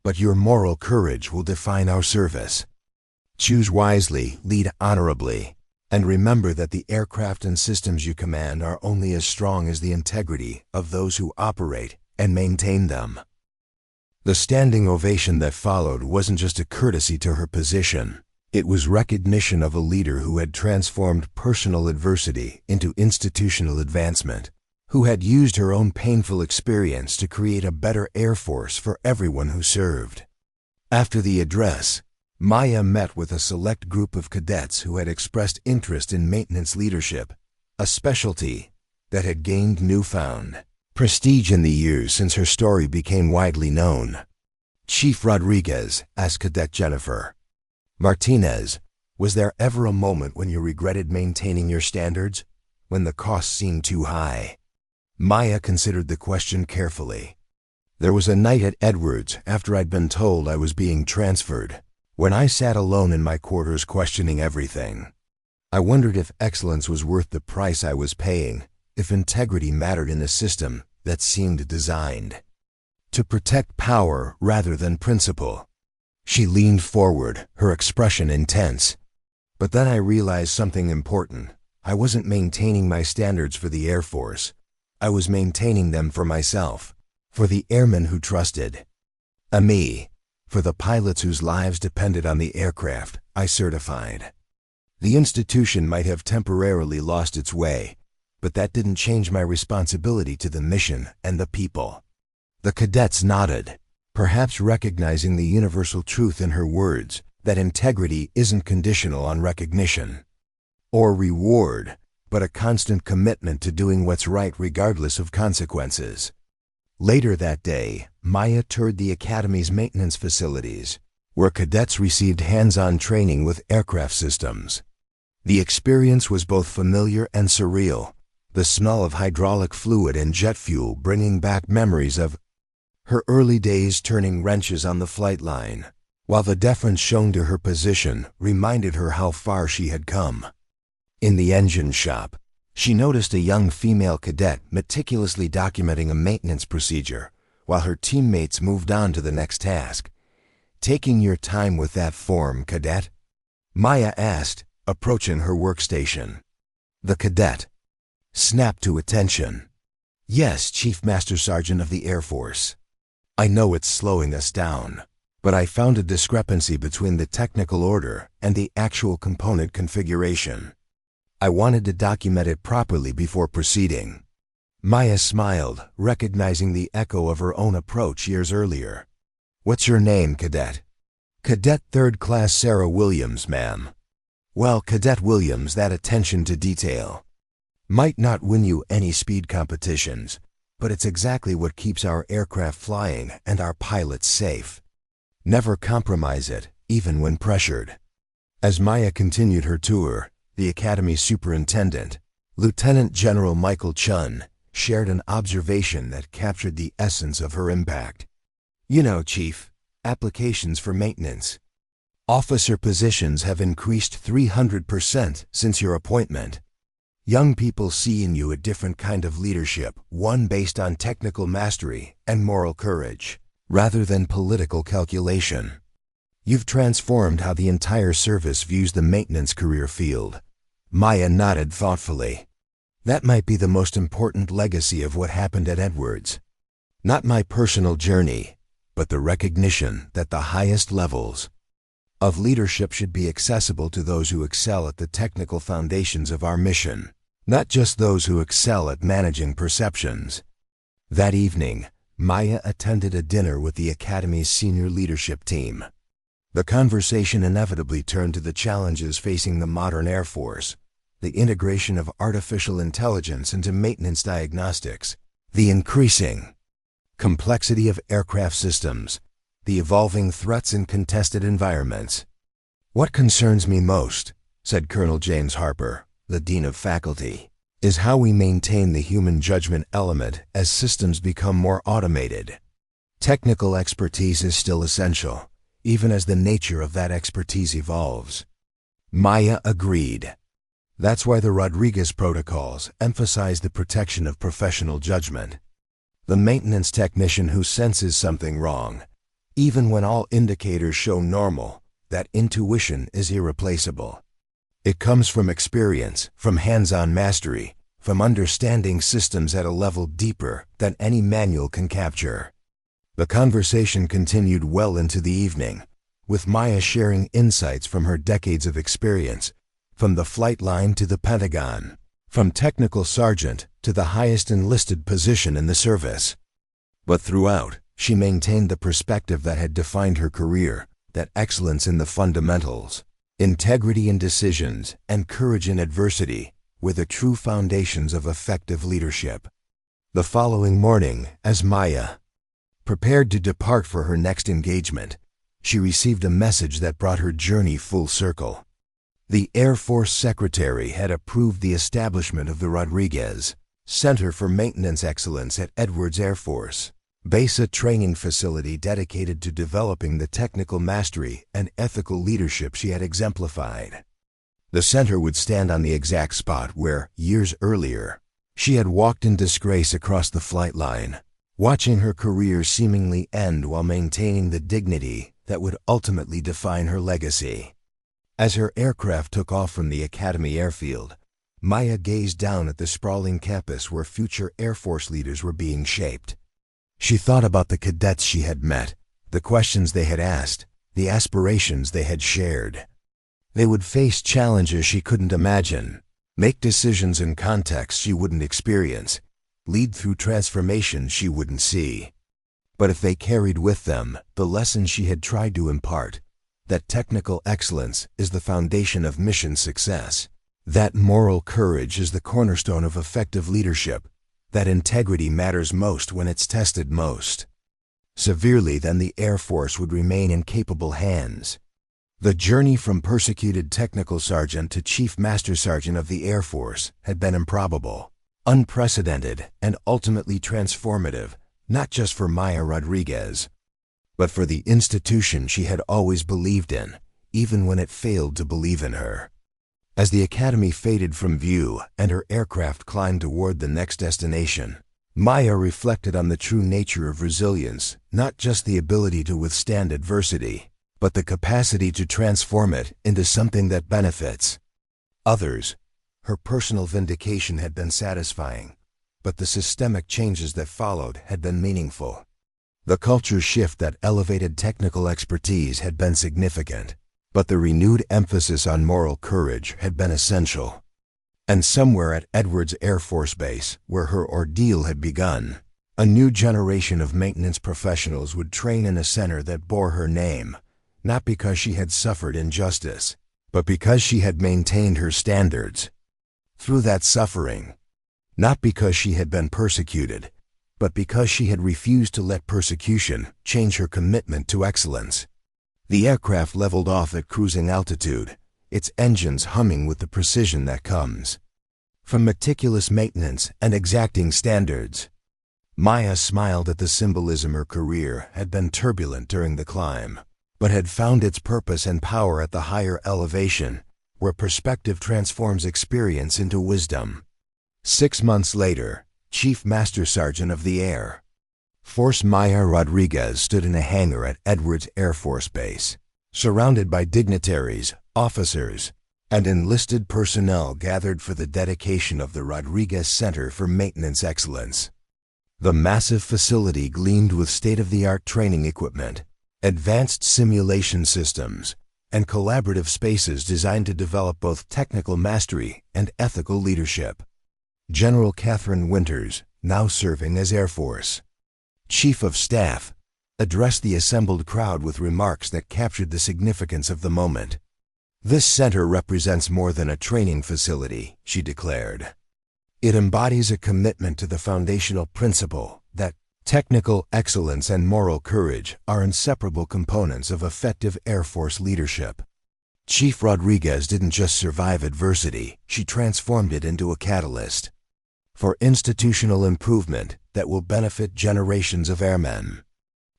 But your moral courage will define our service. Choose wisely, lead honorably, and remember that the aircraft and systems you command are only as strong as the integrity of those who operate and maintain them. The standing ovation that followed wasn't just a courtesy to her position. It was recognition of a leader who had transformed personal adversity into institutional advancement, who had used her own painful experience to create a better Air Force for everyone who served. After the address, Maya met with a select group of cadets who had expressed interest in maintenance leadership, a specialty that had gained newfound prestige in the years since her story became widely known. Chief Rodriguez asked Cadet Jennifer Martinez, was there ever a moment when you regretted maintaining your standards, when the costs seemed too high? Maya considered the question carefully. There was a night at Edwards after I'd been told I was being transferred, when I sat alone in my quarters questioning everything. I wondered if excellence was worth the price I was paying, if integrity mattered in a system that seemed designed to protect power rather than principle. She leaned forward, her expression intense. But then I realized something important. I wasn't maintaining my standards for the Air Force. I was maintaining them for myself, for the airmen who trusted me, for the pilots whose lives depended on the aircraft I certified. The institution might have temporarily lost its way, but that didn't change my responsibility to the mission and the people. The cadets nodded, perhaps recognizing the universal truth in her words, that integrity isn't conditional on recognition or reward, but a constant commitment to doing what's right regardless of consequences. Later that day, Maya toured the Academy's maintenance facilities, where cadets received hands-on training with aircraft systems. The experience was both familiar and surreal, the smell of hydraulic fluid and jet fuel bringing back memories of her early days turning wrenches on the flight line, while the deference shown to her position reminded her how far she had come. In the engine shop, she noticed a young female cadet meticulously documenting a maintenance procedure while her teammates moved on to the next task. "Taking your time with that form, cadet?" Maya asked, approaching her workstation. The cadet snapped to attention. "Yes, Chief Master Sergeant of the Air Force. I know it's slowing us down, but I found a discrepancy between the technical order and the actual component configuration. I wanted to document it properly before proceeding." Maya smiled, recognizing the echo of her own approach years earlier. "What's your name, Cadet?" "Cadet 3rd Class Sarah Williams, ma'am." "Well, Cadet Williams, that attention to detail might not win you any speed competitions, but it's exactly what keeps our aircraft flying and our pilots safe. Never compromise it, even when pressured." As Maya continued her tour, the Academy Superintendent, Lieutenant General Michael Chun, shared an observation that captured the essence of her impact. "You know, Chief, applications for maintenance officer positions have increased 300% since your appointment. Young people see in you a different kind of leadership, one based on technical mastery and moral courage, rather than political calculation. You've transformed how the entire service views the maintenance career field. Maya nodded thoughtfully. That might be the most important legacy of what happened at Edwards. Not my personal journey, but the recognition that the highest levels of leadership should be accessible to those who excel at the technical foundations of our mission, not just those who excel at managing perceptions. That evening, Maya attended a dinner with the Academy's senior leadership team. The conversation inevitably turned to the challenges facing the modern Air Force, the integration of artificial intelligence into maintenance diagnostics, the increasing complexity of aircraft systems, the evolving threats in contested environments. "What concerns me most," said Colonel James Harper, the Dean of Faculty, "is how we maintain the human judgment element as systems become more automated. Technical expertise is still essential, even as the nature of that expertise evolves." Maya agreed. That's why the Rodriguez protocols emphasize the protection of professional judgment. The maintenance technician who senses something wrong, even when all indicators show normal, that intuition is irreplaceable. It comes from experience, from hands-on mastery, from understanding systems at a level deeper than any manual can capture. The conversation continued well into the evening, with Maya sharing insights from her decades of experience, from the flight line to the Pentagon, from technical sergeant to the highest enlisted position in the service. But throughout, she maintained the perspective that had defined her career, that excellence in the fundamentals, integrity in decisions, and courage in adversity were the true foundations of effective leadership. The following morning, as Maya prepared to depart for her next engagement, she received a message that brought her journey full circle. The Air Force Secretary had approved the establishment of the Rodriguez Center for Maintenance Excellence at Edwards Air Force Base, a training facility dedicated to developing the technical mastery and ethical leadership she had exemplified. The center would stand on the exact spot where, years earlier, she had walked in disgrace across the flight line, watching her career seemingly end while maintaining the dignity that would ultimately define her legacy. As her aircraft took off from the Academy airfield, Maya gazed down at the sprawling campus where future Air Force leaders were being shaped. She thought about the cadets she had met, the questions they had asked, the aspirations they had shared. They would face challenges she couldn't imagine, make decisions in contexts she wouldn't experience, lead through transformations she wouldn't see. But if they carried with them the lessons she had tried to impart, that technical excellence is the foundation of mission success, that moral courage is the cornerstone of effective leadership, that integrity matters most when it's tested most severely, then the Air Force would remain in capable hands. The journey from persecuted technical sergeant to Chief Master Sergeant of the Air Force had been improbable, unprecedented, and ultimately transformative, not just for Maya Rodriguez, but for the institution she had always believed in, even when it failed to believe in her. As the Academy faded from view and her aircraft climbed toward the next destination, Maya reflected on the true nature of resilience, not just the ability to withstand adversity, but the capacity to transform it into something that benefits others. Her personal vindication had been satisfying, but the systemic changes that followed had been meaningful. The culture shift that elevated technical expertise had been significant, but the renewed emphasis on moral courage had been essential. And somewhere at Edwards Air Force Base, where her ordeal had begun, a new generation of maintenance professionals would train in a center that bore her name, not because she had suffered injustice, but because she had maintained her standards through that suffering. Not because she had been persecuted, but because she had refused to let persecution change her commitment to excellence. The aircraft leveled off at cruising altitude, its engines humming with the precision that comes from meticulous maintenance and exacting standards. Maya smiled at the symbolism. Her career had been turbulent during the climb, but had found its purpose and power at the higher elevation, where perspective transforms experience into wisdom. 6 months later, Chief Master Sergeant of the Air Force Maya Rodriguez stood in a hangar at Edwards Air Force Base, surrounded by dignitaries, officers, and enlisted personnel gathered for the dedication of the Rodriguez Center for Maintenance Excellence. The massive facility gleamed with state-of-the-art training equipment, advanced simulation systems, and collaborative spaces designed to develop both technical mastery and ethical leadership. General Catherine Winters, now serving as Air Force Chief of Staff, addressed the assembled crowd with remarks that captured the significance of the moment. "This center represents more than a training facility," she declared. "It embodies a commitment to the foundational principle that technical excellence and moral courage are inseparable components of effective Air Force leadership." Chief Rodriguez didn't just survive adversity, she transformed it into a catalyst for institutional improvement that will benefit generations of airmen.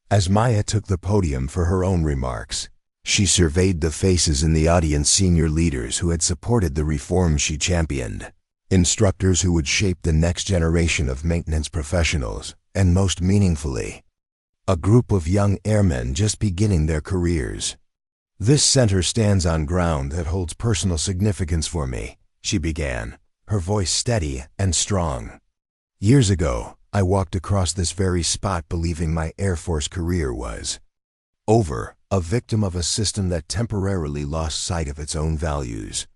As Maya took the podium for her own remarks, she surveyed the faces in the audience, senior leaders who had supported the reforms she championed, instructors who would shape the next generation of maintenance professionals, and most meaningfully, a group of young airmen just beginning their careers. "This center stands on ground that holds personal significance for me," she began, her voice steady and strong. "Years ago, I walked across this very spot believing my Air Force career was over, a victim of a system that temporarily lost sight of its own values.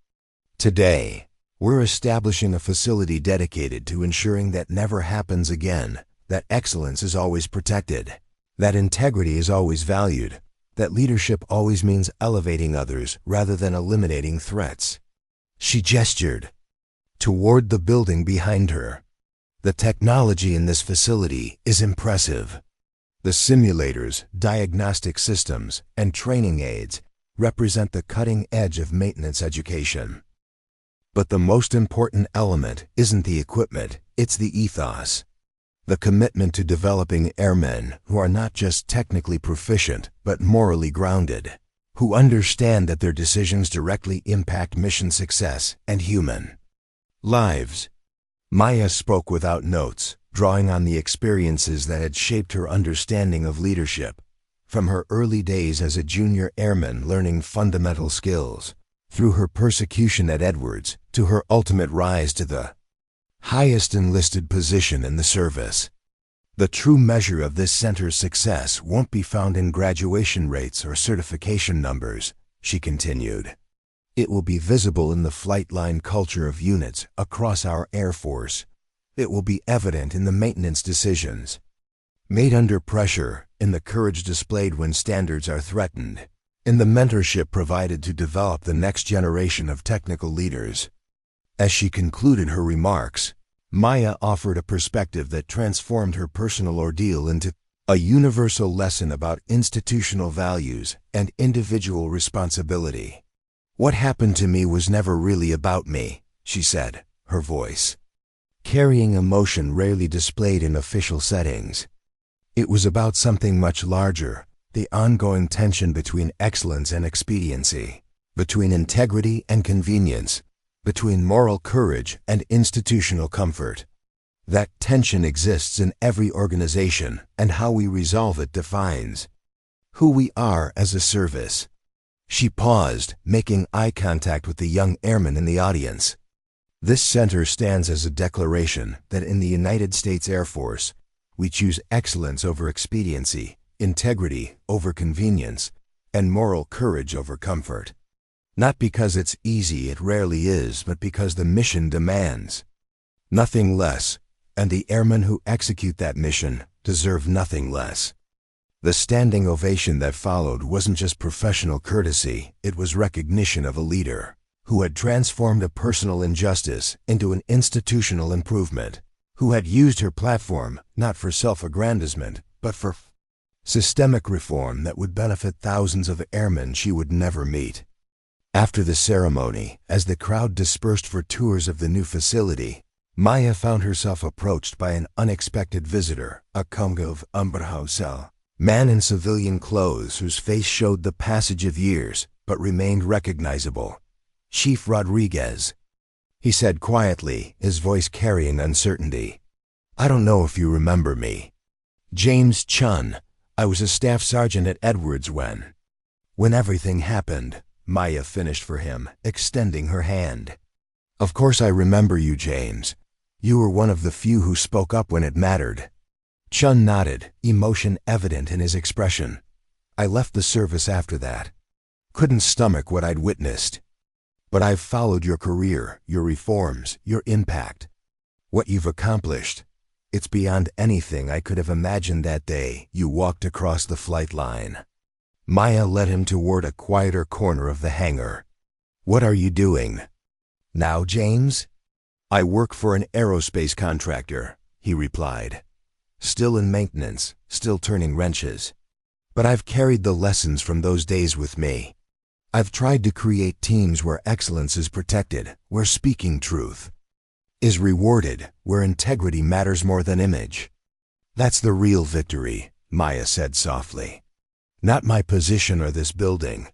Today, we're establishing a facility dedicated to ensuring that never happens again, that excellence is always protected, that integrity is always valued, that leadership always means elevating others rather than eliminating threats." She gestured toward the building behind her. "The technology in this facility is impressive. The simulators, diagnostic systems, and training aids represent the cutting edge of maintenance education. But the most important element isn't the equipment, it's the ethos. The commitment to developing airmen who are not just technically proficient, but morally grounded, who understand that their decisions directly impact mission success and human lives." Maya spoke without notes, drawing on the experiences that had shaped her understanding of leadership, from her early days as a junior airman learning fundamental skills, through her persecution at Edwards, to her ultimate rise to the highest enlisted position in the service. "The true measure of this center's success won't be found in graduation rates or certification numbers," she continued. "It will be visible in the flight line culture of units across our Air Force. It will be evident in the maintenance decisions made under pressure, in the courage displayed when standards are threatened, in the mentorship provided to develop the next generation of technical leaders." As she concluded her remarks, Maya offered a perspective that transformed her personal ordeal into a universal lesson about institutional values and individual responsibility. "What happened to me was never really about me," she said, her voice carrying emotion rarely displayed in official settings. "It was about something much larger, the ongoing tension between excellence and expediency, between integrity and convenience, between moral courage and institutional comfort. That tension exists in every organization, and how we resolve it defines who we are as a service." She paused, making eye contact with the young airman in the audience. "This center stands as a declaration that in the United States Air Force, we choose excellence over expediency, integrity over convenience, and moral courage over comfort. Not because it's easy, it rarely is, but because the mission demands nothing less, and the airmen who execute that mission deserve nothing less." The standing ovation that followed wasn't just professional courtesy, it was recognition of a leader who had transformed a personal injustice into an institutional improvement, who had used her platform not for self-aggrandizement, but for systemic reform that would benefit thousands of airmen she would never meet. After the ceremony, as the crowd dispersed for tours of the new facility, Maya found herself approached by an unexpected visitor, a Kumgov Umberhausel, man in civilian clothes whose face showed the passage of years but remained recognizable. "Chief Rodriguez," he said quietly, his voice carrying uncertainty. "I don't know if you remember me. James Chun. I was a staff sergeant at Edwards when." When everything happened, Maya finished for him, extending her hand. Of course I remember you, James. You were one of the few who spoke up when it mattered. Chun nodded, emotion evident in his expression. I left the service after that. Couldn't stomach what I'd witnessed. But I've followed your career, your reforms, your impact. What you've accomplished. It's beyond anything I could have imagined that day you walked across the flight line. Maya led him toward a quieter corner of the hangar. What are you doing now, James? I work for an aerospace contractor, he replied. Still in maintenance, still turning wrenches. But I've carried the lessons from those days with me. I've tried to create teams where excellence is protected, where speaking truth is rewarded, where integrity matters more than image. That's the real victory, Maya said softly. Not my position or this building,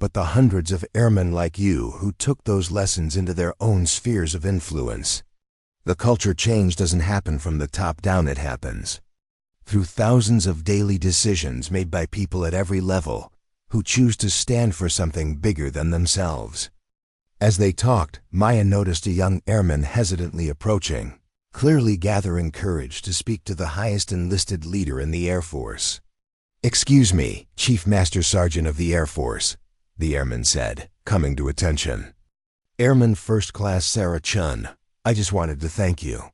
but the hundreds of airmen like you who took those lessons into their own spheres of influence. The culture change doesn't happen from the top down, it happens through thousands of daily decisions made by people at every level who choose to stand for something bigger than themselves. As they talked, Maya noticed a young airman hesitantly approaching, clearly gathering courage to speak to the highest enlisted leader in the Air Force. Excuse me, Chief Master Sergeant of the Air Force, the airman said, coming to attention. Airman First Class Sarah Chun, I just wanted to thank you.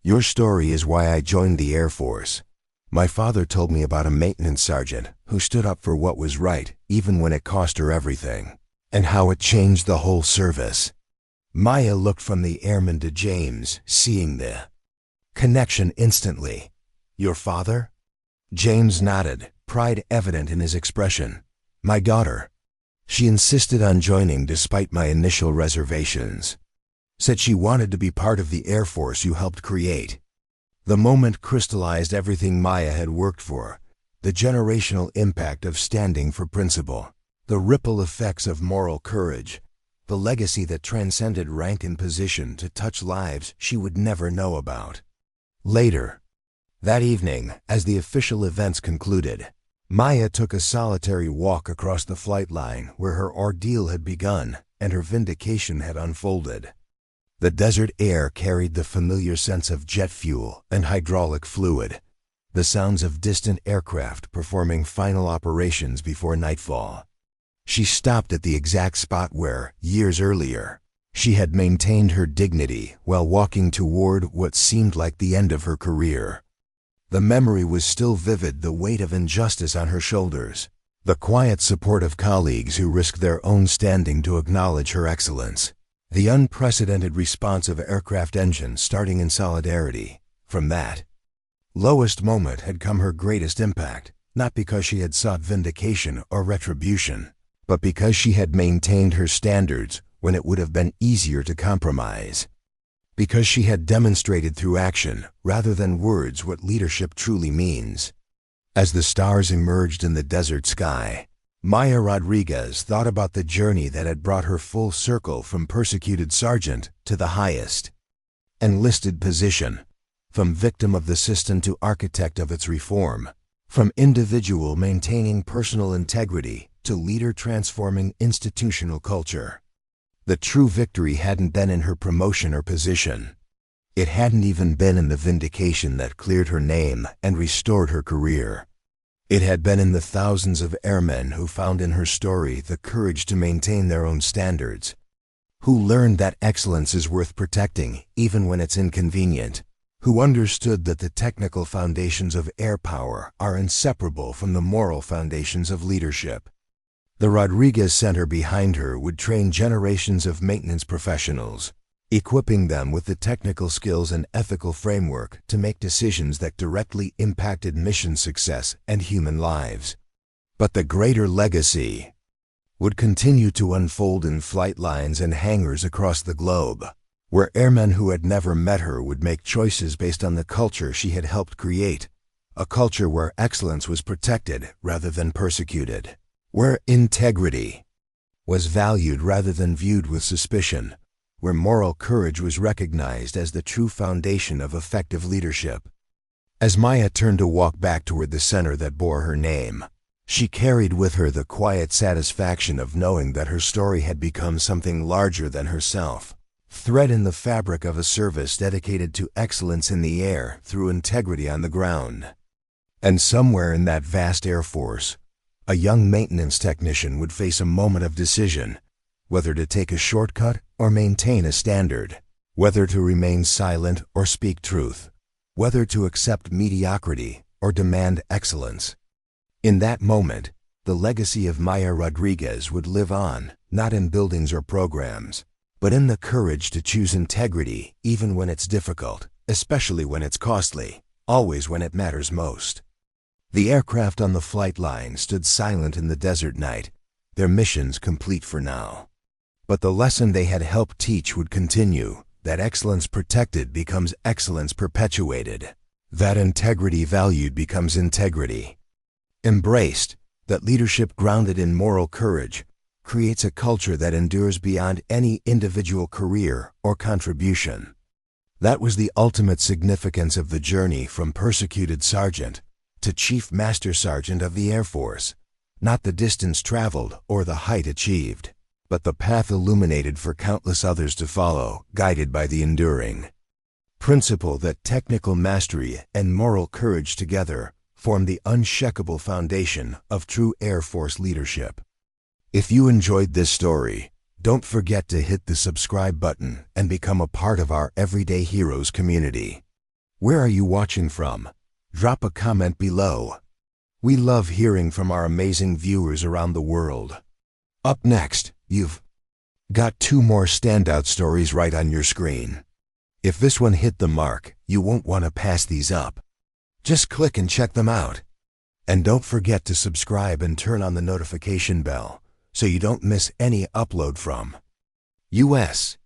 Your story is why I joined the Air Force. My father told me about a maintenance sergeant who stood up for what was right, even when it cost her everything, and how it changed the whole service. Maya looked from the airman to James, seeing the connection instantly. Your father? James nodded, pride evident in his expression. My daughter. She insisted on joining despite my initial reservations. Said she wanted to be part of the Air Force you helped create. The moment crystallized everything Maya had worked for, the generational impact of standing for principle, the ripple effects of moral courage, the legacy that transcended rank and position to touch lives she would never know about. Later, that evening, as the official events concluded, Maya took a solitary walk across the flight line where her ordeal had begun and her vindication had unfolded. The desert air carried the familiar sense of jet fuel and hydraulic fluid, the sounds of distant aircraft performing final operations before nightfall. She stopped at the exact spot where, years earlier, she had maintained her dignity while walking toward what seemed like the end of her career. The memory was still vivid, the weight of injustice on her shoulders, the quiet support of colleagues who risked their own standing to acknowledge her excellence. The unprecedented response of aircraft engines starting in solidarity. From that lowest moment had come her greatest impact, not because she had sought vindication or retribution, but because she had maintained her standards when it would have been easier to compromise. Because she had demonstrated through action, rather than words, what leadership truly means. As the stars emerged in the desert sky, Maya Rodriguez thought about the journey that had brought her full circle from persecuted sergeant to the highest enlisted position, from victim of the system to architect of its reform, from individual maintaining personal integrity to leader transforming institutional culture. The true victory hadn't been in her promotion or position. It hadn't even been in the vindication that cleared her name and restored her career. It had been in the thousands of airmen who found in her story the courage to maintain their own standards, who learned that excellence is worth protecting even when it's inconvenient, who understood that the technical foundations of air power are inseparable from the moral foundations of leadership. The Rodriguez Center behind her would train generations of maintenance professionals, equipping them with the technical skills and ethical framework to make decisions that directly impacted mission success and human lives. But the greater legacy would continue to unfold in flight lines and hangars across the globe, where airmen who had never met her would make choices based on the culture she had helped create, a culture where excellence was protected rather than persecuted, where integrity was valued rather than viewed with suspicion, where moral courage was recognized as the true foundation of effective leadership. As Maya turned to walk back toward the center that bore her name, She carried with her the quiet satisfaction of knowing that her story had become something larger than herself, thread in the fabric of a service dedicated to excellence in the air through integrity on the ground. And somewhere in that vast Air Force, a young maintenance technician would face a moment of decision, whether to take a shortcut or maintain a standard, whether to remain silent or speak truth, whether to accept mediocrity or demand excellence. In that moment, the legacy of Maya Rodriguez would live on, not in buildings or programs, but in the courage to choose integrity even when it's difficult, especially when it's costly, always when it matters most. The aircraft on the flight line stood silent in the desert night, their missions complete for now. But the lesson they had helped teach would continue, that excellence protected becomes excellence perpetuated, that integrity valued becomes integrity embraced, that leadership grounded in moral courage creates a culture that endures beyond any individual career or contribution. That was the ultimate significance of the journey from persecuted sergeant to Chief Master Sergeant of the Air Force, not the distance traveled or the height achieved, but the path illuminated for countless others to follow, guided by the enduring principle that technical mastery and moral courage together form the unshakable foundation of true Air Force leadership. If you enjoyed this story, don't forget to hit the subscribe button and become a part of our Everyday Heroes community. Where are you watching from? Drop a comment below. We love hearing from our amazing viewers around the world. Up next, you've got 2 more standout stories right on your screen. If this one hit the mark, you won't want to pass these up. Just click and check them out. And don't forget to subscribe and turn on the notification bell so you don't miss any upload from U.S.